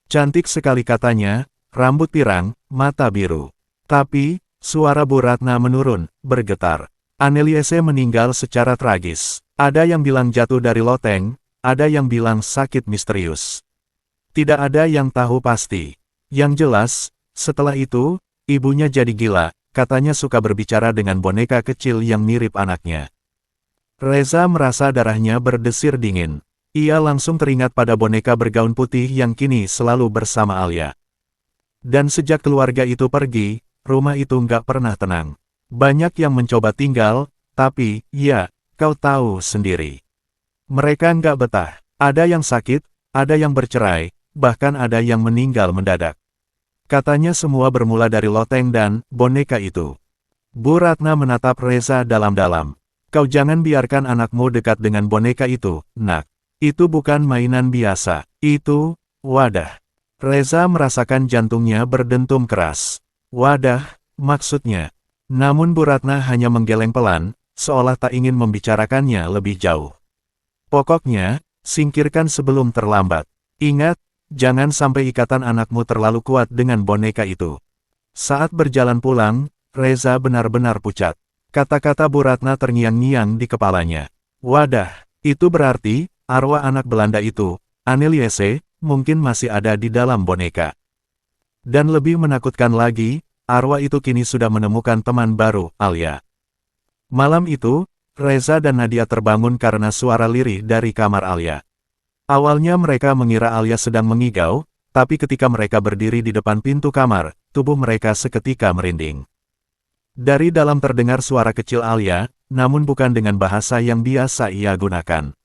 Cantik sekali katanya, rambut pirang, mata biru. Tapi, suara Bu Ratna menurun, bergetar. Anneliese meninggal secara tragis. Ada yang bilang jatuh dari loteng, ada yang bilang sakit misterius. Tidak ada yang tahu pasti. Yang jelas, setelah itu, ibunya jadi gila, katanya suka berbicara dengan boneka kecil yang mirip anaknya. Reza merasa darahnya berdesir dingin. Ia langsung teringat pada boneka bergaun putih yang kini selalu bersama Alia. Dan sejak keluarga itu pergi, rumah itu nggak pernah tenang. Banyak yang mencoba tinggal, tapi, ya, kau tahu sendiri. Mereka nggak betah. Ada yang sakit, ada yang bercerai, bahkan ada yang meninggal mendadak. Katanya semua bermula dari loteng dan boneka itu. Bu Ratna menatap Reza dalam-dalam. Kau jangan biarkan anakmu dekat dengan boneka itu, nak. Itu bukan mainan biasa. Itu, wadah. Reza merasakan jantungnya berdentum keras. Wadah, maksudnya. Namun Bu Ratna hanya menggeleng pelan, seolah tak ingin membicarakannya lebih jauh. Pokoknya, singkirkan sebelum terlambat. Ingat, jangan sampai ikatan anakmu terlalu kuat dengan boneka itu. Saat berjalan pulang, Reza benar-benar pucat. Kata-kata Bu Ratna terngiang-ngiang di kepalanya. Wadah, itu berarti, arwah anak Belanda itu, Anneliese, mungkin masih ada di dalam boneka. Dan lebih menakutkan lagi, arwah itu kini sudah menemukan teman baru, Alia. Malam itu, Reza dan Nadia terbangun karena suara lirih dari kamar Alia. Awalnya mereka mengira Alia sedang mengigau, tapi ketika mereka berdiri di depan pintu kamar, tubuh mereka seketika merinding. Dari dalam terdengar suara kecil Alia, namun bukan dengan bahasa yang biasa ia gunakan.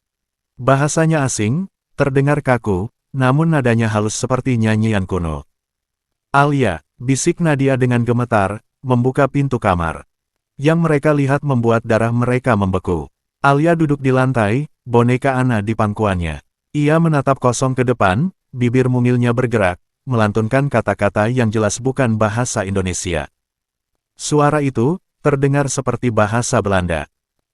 Bahasanya asing, terdengar kaku, namun nadanya halus seperti nyanyian kuno. Alia, bisik Nadia dengan gemetar, membuka pintu kamar. Yang mereka lihat membuat darah mereka membeku. Alia duduk di lantai, boneka Anna di pangkuannya. Ia menatap kosong ke depan, bibir mungilnya bergerak, melantunkan kata-kata yang jelas bukan bahasa Indonesia. Suara itu, terdengar seperti bahasa Belanda.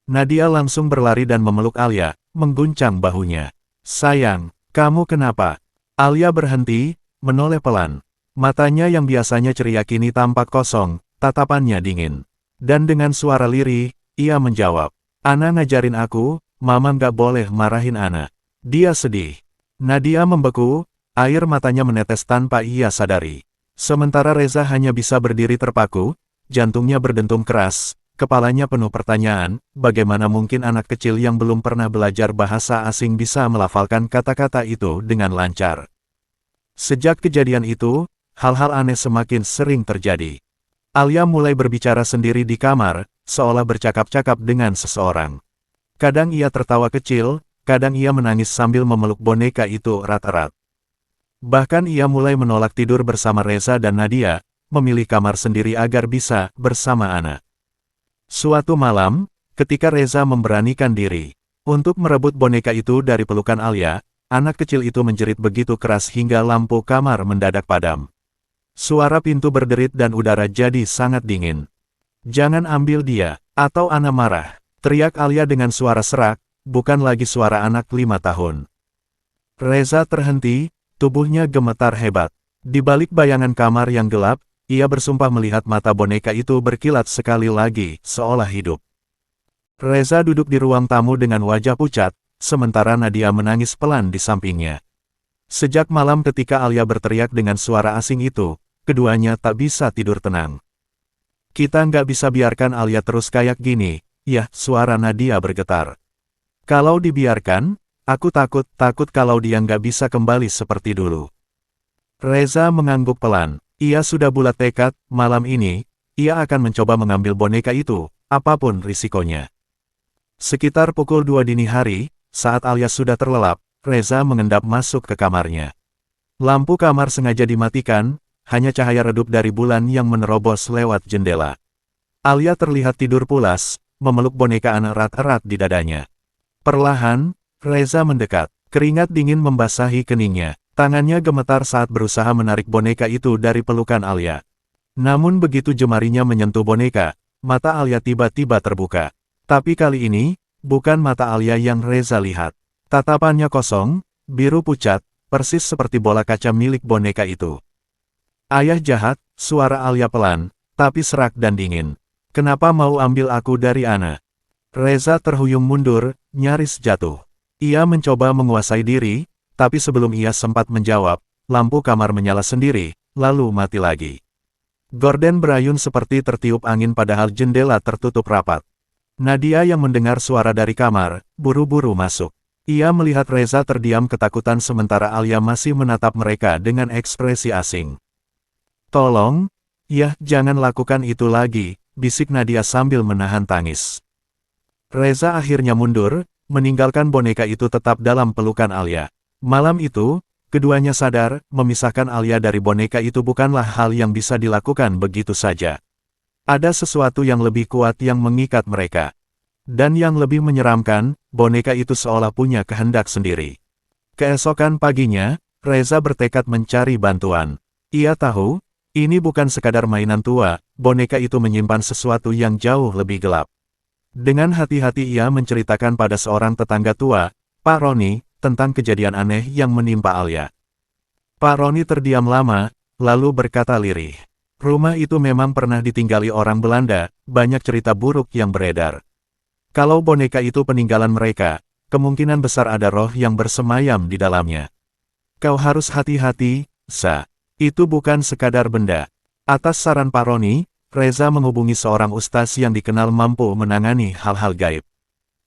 Nadia langsung berlari dan memeluk Alia, mengguncang bahunya. Sayang, kamu kenapa? Alia berhenti, menoleh pelan. Matanya yang biasanya ceria kini tampak kosong, tatapannya dingin. Dan dengan suara lirih, ia menjawab. Ana ngajarin aku, Mama nggak boleh marahin Ana. Dia sedih. Nadia membeku, air matanya menetes tanpa ia sadari. Sementara Reza hanya bisa berdiri terpaku, jantungnya berdentum keras, kepalanya penuh pertanyaan, bagaimana mungkin anak kecil yang belum pernah belajar bahasa asing bisa melafalkan kata-kata itu dengan lancar. Sejak kejadian itu, hal-hal aneh semakin sering terjadi. Alia mulai berbicara sendiri di kamar, seolah bercakap-cakap dengan seseorang. Kadang ia tertawa kecil, kadang ia menangis sambil memeluk boneka itu erat-erat. Bahkan ia mulai menolak tidur bersama Reza dan Nadia, memilih kamar sendiri agar bisa bersama Ana. Suatu malam, ketika Reza memberanikan diri untuk merebut boneka itu dari pelukan Alia, anak kecil itu menjerit begitu keras hingga lampu kamar mendadak padam. Suara pintu berderit dan udara jadi sangat dingin. Jangan ambil dia, atau Ana marah, teriak Alia dengan suara serak, bukan lagi suara anak 5 tahun. Reza terhenti, tubuhnya gemetar hebat. Di balik bayangan kamar yang gelap, ia bersumpah melihat mata boneka itu berkilat sekali lagi, seolah hidup. Reza duduk di ruang tamu dengan wajah pucat, sementara Nadia menangis pelan di sampingnya. Sejak malam ketika Alia berteriak dengan suara asing itu, keduanya tak bisa tidur tenang. Kita nggak bisa biarkan Alia terus kayak gini, ya, suara Nadia bergetar. Kalau dibiarkan, aku takut kalau dia nggak bisa kembali seperti dulu. Reza mengangguk pelan, ia sudah bulat tekad, malam ini, ia akan mencoba mengambil boneka itu, apapun risikonya. Sekitar pukul 2 dini hari, saat Alia sudah terlelap, Reza mengendap masuk ke kamarnya. Lampu kamar sengaja dimatikan, hanya cahaya redup dari bulan yang menerobos lewat jendela. Alia terlihat tidur pulas, memeluk boneka anak erat-erat di dadanya. Perlahan, Reza mendekat. Keringat dingin membasahi keningnya. Tangannya gemetar saat berusaha menarik boneka itu dari pelukan Alia. Namun begitu jemarinya menyentuh boneka, mata Alia tiba-tiba terbuka. Tapi kali ini, bukan mata Alia yang Reza lihat. Tatapannya kosong, biru pucat, persis seperti bola kaca milik boneka itu. Ayah jahat, suara Alia pelan, tapi serak dan dingin. Kenapa mau ambil aku dari Ana? Reza terhuyung mundur, nyaris jatuh. Ia mencoba menguasai diri, tapi sebelum ia sempat menjawab, lampu kamar menyala sendiri, lalu mati lagi. Gorden berayun seperti tertiup angin padahal jendela tertutup rapat. Nadia yang mendengar suara dari kamar, buru-buru masuk. Ia melihat Reza terdiam ketakutan sementara Alia masih menatap mereka dengan ekspresi asing. Tolong, ya, jangan lakukan itu lagi, bisik Nadia sambil menahan tangis. Reza akhirnya mundur, meninggalkan boneka itu tetap dalam pelukan Alia. Malam itu, keduanya sadar, memisahkan Alia dari boneka itu bukanlah hal yang bisa dilakukan begitu saja. Ada sesuatu yang lebih kuat yang mengikat mereka. Dan yang lebih menyeramkan, boneka itu seolah punya kehendak sendiri. Keesokan paginya, Reza bertekad mencari bantuan. Ia tahu, ini bukan sekadar mainan tua, boneka itu menyimpan sesuatu yang jauh lebih gelap. Dengan hati-hati ia menceritakan pada seorang tetangga tua, Pak Roni, tentang kejadian aneh yang menimpa Alia. Pak Roni terdiam lama, lalu berkata lirih. Rumah itu memang pernah ditinggali orang Belanda, banyak cerita buruk yang beredar. Kalau boneka itu peninggalan mereka, kemungkinan besar ada roh yang bersemayam di dalamnya. Kau harus hati-hati, Sa. Itu bukan sekadar benda. Atas saran Pak Roni, Reza menghubungi seorang ustaz yang dikenal mampu menangani hal-hal gaib.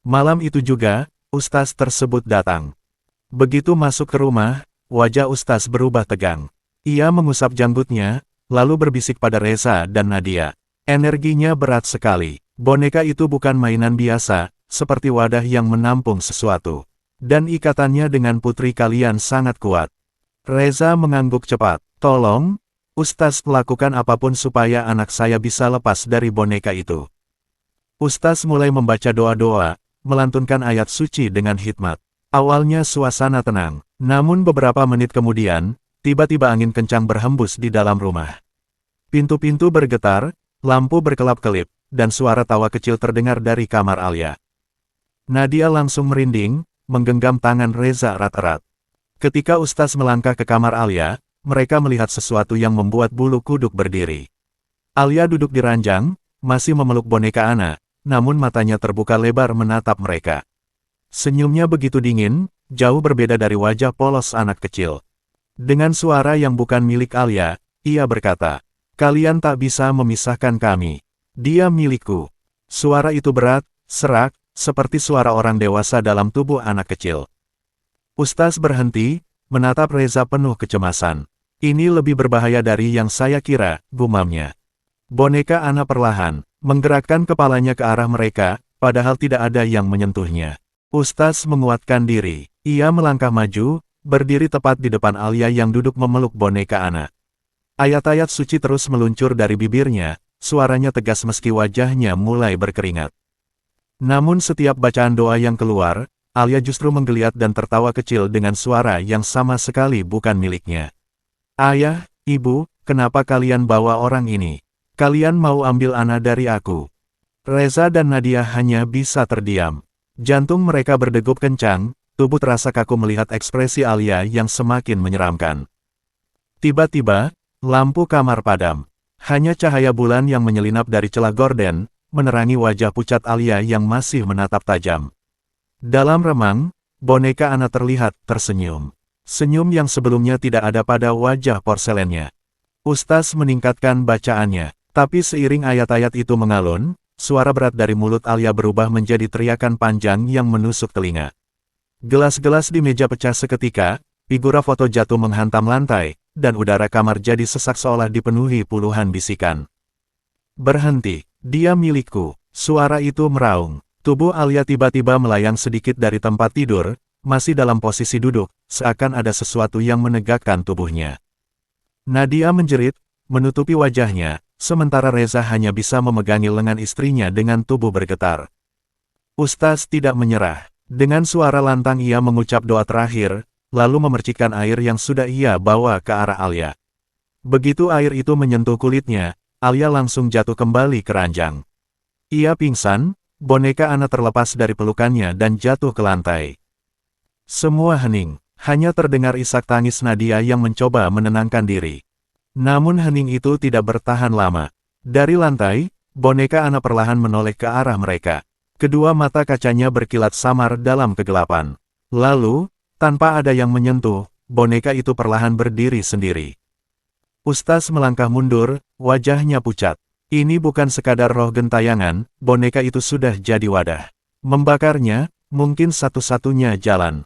Malam itu juga, ustaz tersebut datang. Begitu masuk ke rumah, wajah ustaz berubah tegang. Ia mengusap janggutnya, lalu berbisik pada Reza dan Nadia. Energinya berat sekali. Boneka itu bukan mainan biasa, seperti wadah yang menampung sesuatu. Dan ikatannya dengan putri kalian sangat kuat. Reza mengangguk cepat. Tolong, Ustaz, lakukan apapun supaya anak saya bisa lepas dari boneka itu. Ustaz mulai membaca doa-doa, melantunkan ayat suci dengan hikmat. Awalnya suasana tenang, namun beberapa menit kemudian, tiba-tiba angin kencang berhembus di dalam rumah. Pintu-pintu bergetar, lampu berkelap-kelip, dan suara tawa kecil terdengar dari kamar Alia. Nadia langsung merinding, menggenggam tangan Reza erat-erat. Ketika Ustaz melangkah ke kamar Alia, mereka melihat sesuatu yang membuat bulu kuduk berdiri. Alia duduk di ranjang, masih memeluk boneka Ana, namun matanya terbuka lebar menatap mereka. Senyumnya begitu dingin, jauh berbeda dari wajah polos anak kecil. Dengan suara yang bukan milik Alia, ia berkata, "Kalian tak bisa memisahkan kami. Dia milikku." Suara itu berat, serak, seperti suara orang dewasa dalam tubuh anak kecil. Ustaz berhenti, menatap Reza penuh kecemasan. Ini lebih berbahaya dari yang saya kira, gumamnya. Boneka Ana perlahan, menggerakkan kepalanya ke arah mereka, padahal tidak ada yang menyentuhnya. Ustaz menguatkan diri. Ia melangkah maju, berdiri tepat di depan Alia yang duduk memeluk boneka Ana. Ayat-ayat suci terus meluncur dari bibirnya, suaranya tegas meski wajahnya mulai berkeringat. Namun setiap bacaan doa yang keluar, Alia justru menggeliat dan tertawa kecil dengan suara yang sama sekali bukan miliknya. "Ayah, Ibu, kenapa kalian bawa orang ini? Kalian mau ambil Ana dari aku?" Reza dan Nadia hanya bisa terdiam. Jantung mereka berdegup kencang, tubuh terasa kaku melihat ekspresi Alia yang semakin menyeramkan. Tiba-tiba, lampu kamar padam. Hanya cahaya bulan yang menyelinap dari celah gorden, menerangi wajah pucat Alia yang masih menatap tajam. Dalam remang, boneka Ana terlihat tersenyum. Senyum yang sebelumnya tidak ada pada wajah porselennya. Ustaz meningkatkan bacaannya, tapi seiring ayat-ayat itu mengalun, suara berat dari mulut Alia berubah menjadi teriakan panjang yang menusuk telinga. Gelas-gelas di meja pecah seketika, figura foto jatuh menghantam lantai, dan udara kamar jadi sesak seolah dipenuhi puluhan bisikan. Berhenti, dia milikku, suara itu meraung. Tubuh Alia tiba-tiba melayang sedikit dari tempat tidur, masih dalam posisi duduk, seakan ada sesuatu yang menegakkan tubuhnya. Nadia menjerit, menutupi wajahnya, sementara Reza hanya bisa memegangi lengan istrinya dengan tubuh bergetar. Ustaz tidak menyerah. Dengan suara lantang ia mengucap doa terakhir, lalu memercikkan air yang sudah ia bawa ke arah Alia. Begitu air itu menyentuh kulitnya, Alia langsung jatuh kembali ke ranjang. Ia pingsan, boneka Ana terlepas dari pelukannya dan jatuh ke lantai. Semua hening, hanya terdengar isak tangis Nadia yang mencoba menenangkan diri. Namun hening itu tidak bertahan lama. Dari lantai, boneka Ana perlahan menoleh ke arah mereka. Kedua mata kacanya berkilat samar dalam kegelapan. Lalu, tanpa ada yang menyentuh, boneka itu perlahan berdiri sendiri. Ustaz melangkah mundur, wajahnya pucat. Ini bukan sekadar roh gentayangan, boneka itu sudah jadi wadah. Membakarnya, mungkin satu-satunya jalan.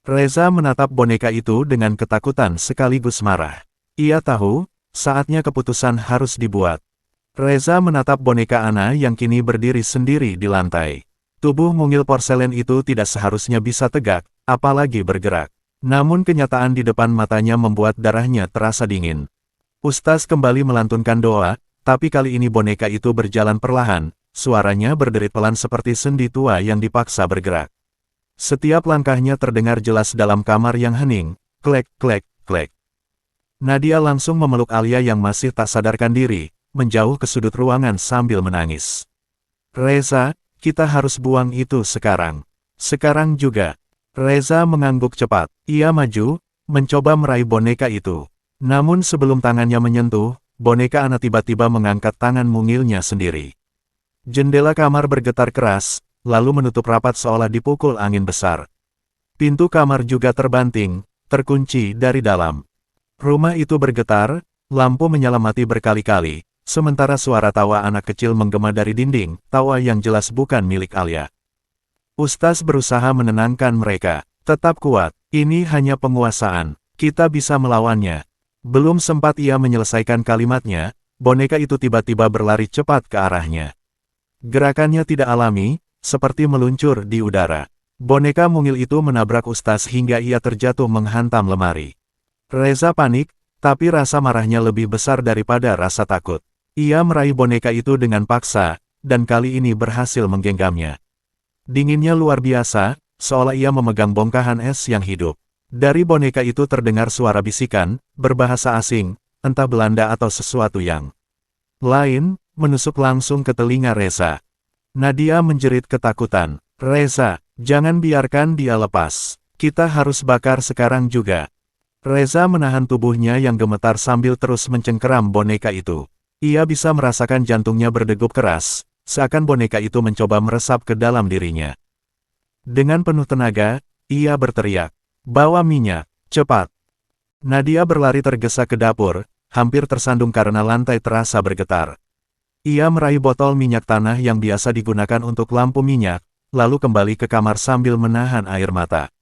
Reza menatap boneka itu dengan ketakutan sekaligus marah. Ia tahu, saatnya keputusan harus dibuat. Reza menatap boneka Ana yang kini berdiri sendiri di lantai. Tubuh mungil porselen itu tidak seharusnya bisa tegak, apalagi bergerak. Namun kenyataan di depan matanya membuat darahnya terasa dingin. Ustaz kembali melantunkan doa, tapi kali ini boneka itu berjalan perlahan, suaranya berderit pelan seperti sendi tua yang dipaksa bergerak. Setiap langkahnya terdengar jelas dalam kamar yang hening, klek, klek, klek. Nadia langsung memeluk Alia yang masih tak sadarkan diri, menjauh ke sudut ruangan sambil menangis. Reza, kita harus buang itu sekarang. Sekarang juga. Reza mengangguk cepat. Ia maju, mencoba meraih boneka itu. Namun sebelum tangannya menyentuh, boneka Ana tiba-tiba mengangkat tangan mungilnya sendiri. Jendela kamar bergetar keras, lalu menutup rapat seolah dipukul angin besar. Pintu kamar juga terbanting, terkunci dari dalam. Rumah itu bergetar, lampu menyala mati berkali-kali. Sementara suara tawa anak kecil menggema dari dinding, tawa yang jelas bukan milik Alia. Ustaz berusaha menenangkan mereka. Tetap kuat, ini hanya penguasaan. Kita bisa melawannya. Belum sempat ia menyelesaikan kalimatnya, boneka itu tiba-tiba berlari cepat ke arahnya. Gerakannya tidak alami, seperti meluncur di udara. Boneka mungil itu menabrak Ustaz hingga ia terjatuh menghantam lemari. Reza panik, tapi rasa marahnya lebih besar daripada rasa takut. Ia meraih boneka itu dengan paksa, dan kali ini berhasil menggenggamnya. Dinginnya luar biasa, seolah ia memegang bongkahan es yang hidup. Dari boneka itu terdengar suara bisikan, berbahasa asing, entah Belanda atau sesuatu yang lain, menusuk langsung ke telinga Reza. Nadia menjerit ketakutan. Reza, jangan biarkan dia lepas. Kita harus bakar sekarang juga. Reza menahan tubuhnya yang gemetar sambil terus mencengkeram boneka itu. Ia bisa merasakan jantungnya berdegup keras, seakan boneka itu mencoba meresap ke dalam dirinya. Dengan penuh tenaga, ia berteriak, "Bawa minyak, cepat!" Nadia berlari tergesa ke dapur, hampir tersandung karena lantai terasa bergetar. Ia meraih botol minyak tanah yang biasa digunakan untuk lampu minyak, lalu kembali ke kamar sambil menahan air mata.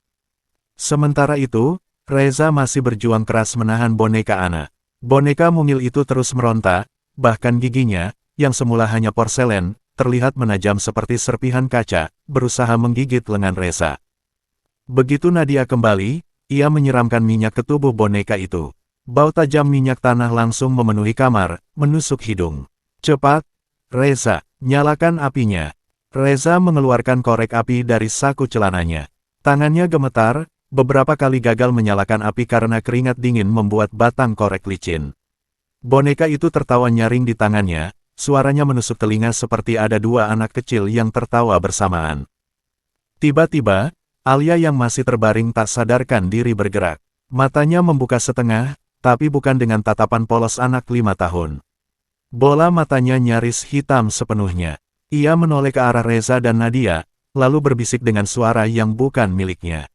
Sementara itu, Reza masih berjuang keras menahan boneka Ana. Boneka mungil itu terus meronta, bahkan giginya, yang semula hanya porselen, terlihat menajam seperti serpihan kaca, berusaha menggigit lengan Reza. Begitu Nadia kembali, ia menyiramkan minyak ke tubuh boneka itu. Bau tajam minyak tanah langsung memenuhi kamar, menusuk hidung. "Cepat, Reza, nyalakan apinya." Reza mengeluarkan korek api dari saku celananya. Tangannya gemetar, beberapa kali gagal menyalakan api karena keringat dingin membuat batang korek licin. Boneka itu tertawa nyaring di tangannya, suaranya menusuk telinga seperti ada dua anak kecil yang tertawa bersamaan. Tiba-tiba, Alia yang masih terbaring tak sadarkan diri bergerak. Matanya membuka setengah, tapi bukan dengan tatapan polos anak 5 tahun. Bola matanya nyaris hitam sepenuhnya. Ia menoleh ke arah Reza dan Nadia, lalu berbisik dengan suara yang bukan miliknya.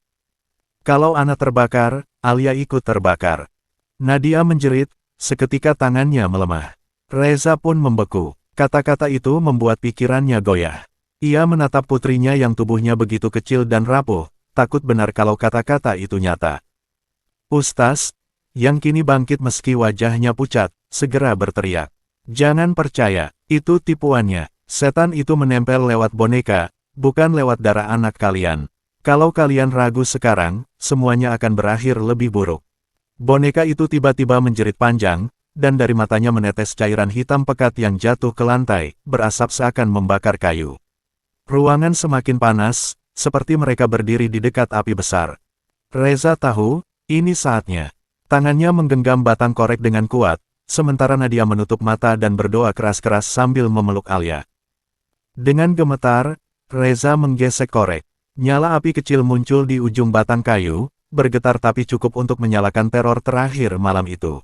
Kalau Ana terbakar, Alia ikut terbakar. Nadia menjerit, seketika tangannya melemah. Reza pun membeku. Kata-kata itu membuat pikirannya goyah. Ia menatap putrinya yang tubuhnya begitu kecil dan rapuh, takut benar kalau kata-kata itu nyata. Ustaz, yang kini bangkit meski wajahnya pucat, segera berteriak. Jangan percaya, itu tipuannya. Setan itu menempel lewat boneka, bukan lewat darah anak kalian. Kalau kalian ragu sekarang, semuanya akan berakhir lebih buruk. Boneka itu tiba-tiba menjerit panjang, dan dari matanya menetes cairan hitam pekat yang jatuh ke lantai, berasap seakan membakar kayu. Ruangan semakin panas, seperti mereka berdiri di dekat api besar. Reza tahu, ini saatnya. Tangannya menggenggam batang korek dengan kuat, sementara Nadia menutup mata dan berdoa keras-keras sambil memeluk Alia. Dengan gemetar, Reza menggesek korek. Nyala api kecil muncul di ujung batang kayu, bergetar tapi cukup untuk menyalakan teror terakhir malam itu.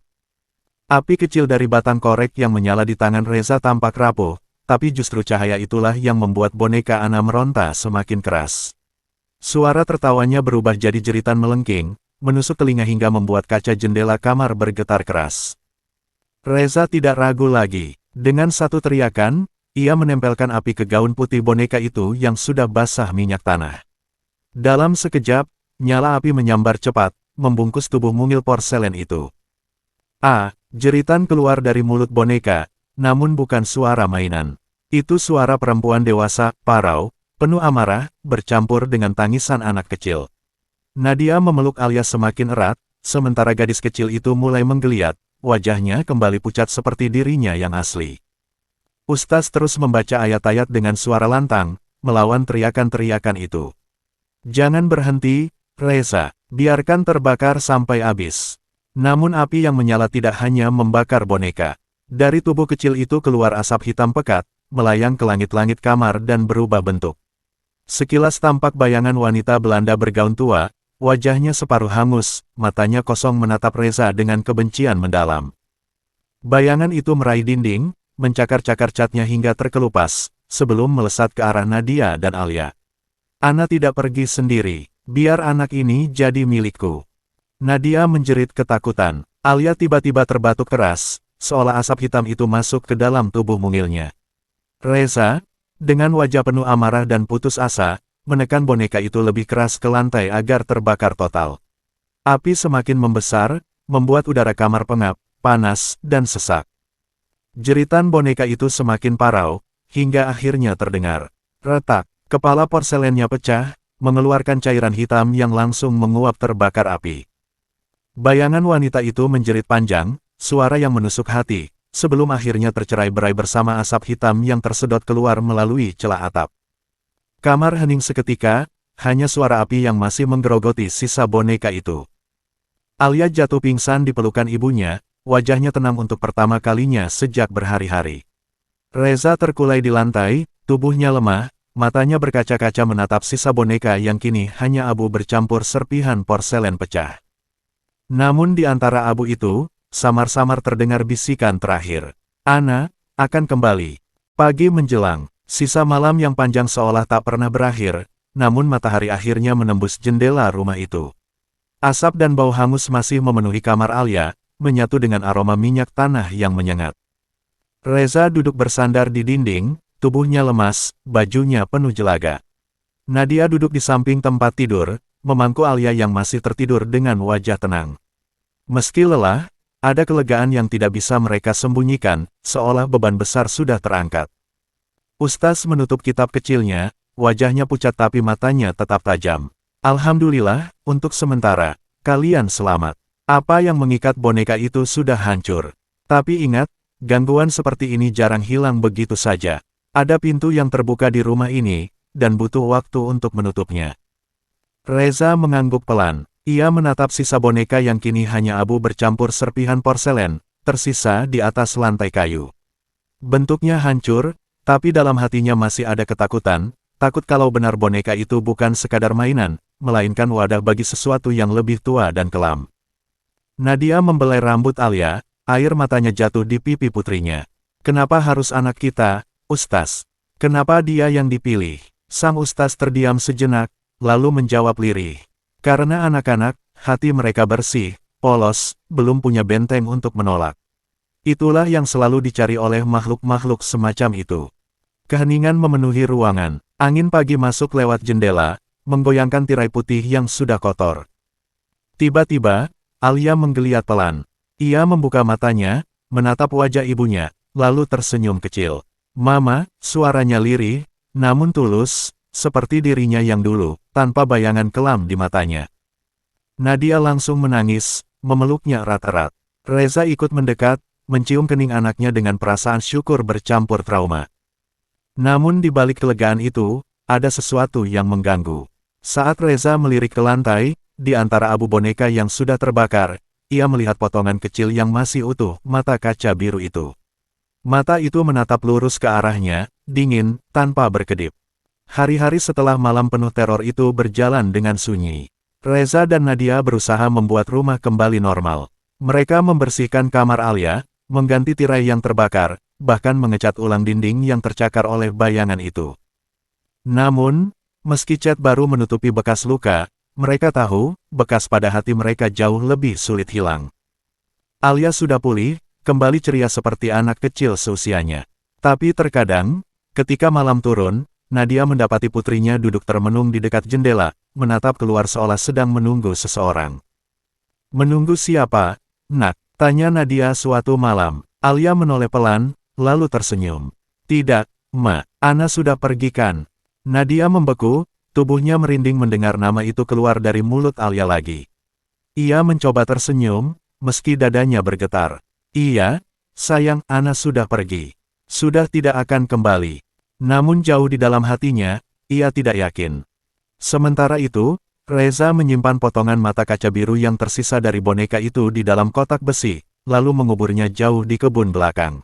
Api kecil dari batang korek yang menyala di tangan Reza tampak rapuh, tapi justru cahaya itulah yang membuat boneka Ana meronta semakin keras. Suara tertawanya berubah jadi jeritan melengking, menusuk telinga hingga membuat kaca jendela kamar bergetar keras. Reza tidak ragu lagi. Dengan satu teriakan, ia menempelkan api ke gaun putih boneka itu yang sudah basah minyak tanah. Dalam sekejap, nyala api menyambar cepat, membungkus tubuh mungil porselen itu. Jeritan keluar dari mulut boneka, namun bukan suara mainan. Itu suara perempuan dewasa, parau, penuh amarah, bercampur dengan tangisan anak kecil. Nadia memeluk Alia semakin erat, sementara gadis kecil itu mulai menggeliat, wajahnya kembali pucat seperti dirinya yang asli. Ustaz terus membaca ayat-ayat dengan suara lantang, melawan teriakan-teriakan itu. Jangan berhenti, Reza, biarkan terbakar sampai habis. Namun api yang menyala tidak hanya membakar boneka. Dari tubuh kecil itu keluar asap hitam pekat, melayang ke langit-langit kamar dan berubah bentuk. Sekilas tampak bayangan wanita Belanda bergaun tua, wajahnya separuh hangus, matanya kosong menatap Reza dengan kebencian mendalam. Bayangan itu meraih dinding, mencakar-cakar catnya hingga terkelupas, sebelum melesat ke arah Nadia dan Alia. Ana tidak pergi sendiri, biar anak ini jadi milikku. Nadia menjerit ketakutan. Alia tiba-tiba terbatuk keras, seolah asap hitam itu masuk ke dalam tubuh mungilnya. Reza, dengan wajah penuh amarah dan putus asa, menekan boneka itu lebih keras ke lantai agar terbakar total. Api semakin membesar, membuat udara kamar pengap, panas, dan sesak. Jeritan boneka itu semakin parau, hingga akhirnya terdengar. Retak, kepala porselennya pecah, mengeluarkan cairan hitam yang langsung menguap terbakar api. Bayangan wanita itu menjerit panjang, suara yang menusuk hati, sebelum akhirnya tercerai-berai bersama asap hitam yang tersedot keluar melalui celah atap. Kamar hening seketika, hanya suara api yang masih menggerogoti sisa boneka itu. Alia jatuh pingsan di pelukan ibunya, wajahnya tenang untuk pertama kalinya sejak berhari-hari. Reza terkulai di lantai, tubuhnya lemah, matanya berkaca-kaca menatap sisa boneka yang kini hanya abu bercampur serpihan porselen pecah. Namun di antara abu itu, samar-samar terdengar bisikan terakhir. Ana akan kembali. Pagi menjelang, sisa malam yang panjang seolah tak pernah berakhir, namun matahari akhirnya menembus jendela rumah itu. Asap dan bau hangus masih memenuhi kamar Alia, menyatu dengan aroma minyak tanah yang menyengat. Reza duduk bersandar di dinding, tubuhnya lemas, bajunya penuh jelaga. Nadia duduk di samping tempat tidur, memangku Alia yang masih tertidur dengan wajah tenang. Meski lelah, ada kelegaan yang tidak bisa mereka sembunyikan, seolah beban besar sudah terangkat. Ustaz menutup kitab kecilnya, wajahnya pucat tapi matanya tetap tajam. Alhamdulillah, untuk sementara, kalian selamat. Apa yang mengikat boneka itu sudah hancur. Tapi ingat, gangguan seperti ini jarang hilang begitu saja. Ada pintu yang terbuka di rumah ini, dan butuh waktu untuk menutupnya. Reza mengangguk pelan. Ia menatap sisa boneka yang kini hanya abu bercampur serpihan porselen, tersisa di atas lantai kayu. Bentuknya hancur, tapi dalam hatinya masih ada ketakutan, takut kalau benar boneka itu bukan sekadar mainan, melainkan wadah bagi sesuatu yang lebih tua dan kelam. Nadia membelai rambut Alia, air matanya jatuh di pipi putrinya. Kenapa harus anak kita, Ustaz? Kenapa dia yang dipilih? Sang Ustaz terdiam sejenak, lalu menjawab lirih. Karena anak-anak, hati mereka bersih, polos, belum punya benteng untuk menolak. Itulah yang selalu dicari oleh makhluk-makhluk semacam itu. Keheningan memenuhi ruangan. Angin pagi masuk lewat jendela, menggoyangkan tirai putih yang sudah kotor. Tiba-tiba, Alia menggeliat pelan. Ia membuka matanya, menatap wajah ibunya, lalu tersenyum kecil. Mama, suaranya lirih, namun tulus, seperti dirinya yang dulu, tanpa bayangan kelam di matanya. Nadia langsung menangis, memeluknya erat-erat. Reza ikut mendekat, mencium kening anaknya dengan perasaan syukur bercampur trauma. Namun di balik kelegaan itu, ada sesuatu yang mengganggu. Saat Reza melirik ke lantai, di antara abu boneka yang sudah terbakar, ia melihat potongan kecil yang masih utuh, mata kaca biru itu. Mata itu menatap lurus ke arahnya, dingin, tanpa berkedip. Hari-hari setelah malam penuh teror itu berjalan dengan sunyi. Reza dan Nadia berusaha membuat rumah kembali normal. Mereka membersihkan kamar Alia, mengganti tirai yang terbakar, bahkan mengecat ulang dinding yang tercakar oleh bayangan itu. Namun, meski cat baru menutupi bekas luka, mereka tahu, bekas pada hati mereka jauh lebih sulit hilang. Alia sudah pulih, kembali ceria seperti anak kecil seusianya. Tapi terkadang, ketika malam turun, Nadia mendapati putrinya duduk termenung di dekat jendela, menatap keluar seolah sedang menunggu seseorang. "Menunggu siapa, Nak?" tanya Nadia suatu malam. Alia menoleh pelan, lalu tersenyum. "Tidak, Ma, Ana sudah pergi kan?" Nadia membeku, tubuhnya merinding mendengar nama itu keluar dari mulut Alia lagi. Ia mencoba tersenyum, meski dadanya bergetar. "Iya, sayang, Ana sudah pergi. Sudah tidak akan kembali." Namun jauh di dalam hatinya, ia tidak yakin. Sementara itu, Reza menyimpan potongan mata kaca biru yang tersisa dari boneka itu di dalam kotak besi, lalu menguburnya jauh di kebun belakang.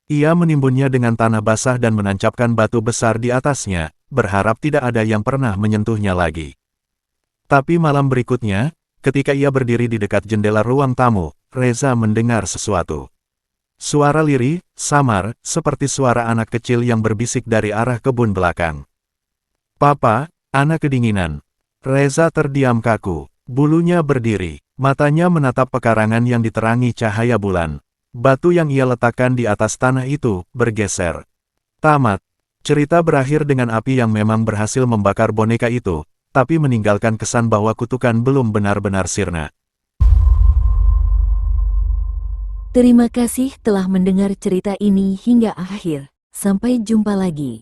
Ia menimbunnya dengan tanah basah dan menancapkan batu besar di atasnya, berharap tidak ada yang pernah menyentuhnya lagi. Tapi malam berikutnya, ketika ia berdiri di dekat jendela ruang tamu, Reza mendengar sesuatu. Suara lirih, samar, seperti suara anak kecil yang berbisik dari arah kebun belakang. "Papa, Ana kedinginan." Reza terdiam kaku, bulunya berdiri, matanya menatap pekarangan yang diterangi cahaya bulan. Batu yang ia letakkan di atas tanah itu bergeser. Tamat. Cerita berakhir dengan api yang memang berhasil membakar boneka itu, tapi meninggalkan kesan bahwa kutukan belum benar-benar sirna. Terima kasih telah mendengar cerita ini hingga akhir. Sampai jumpa lagi.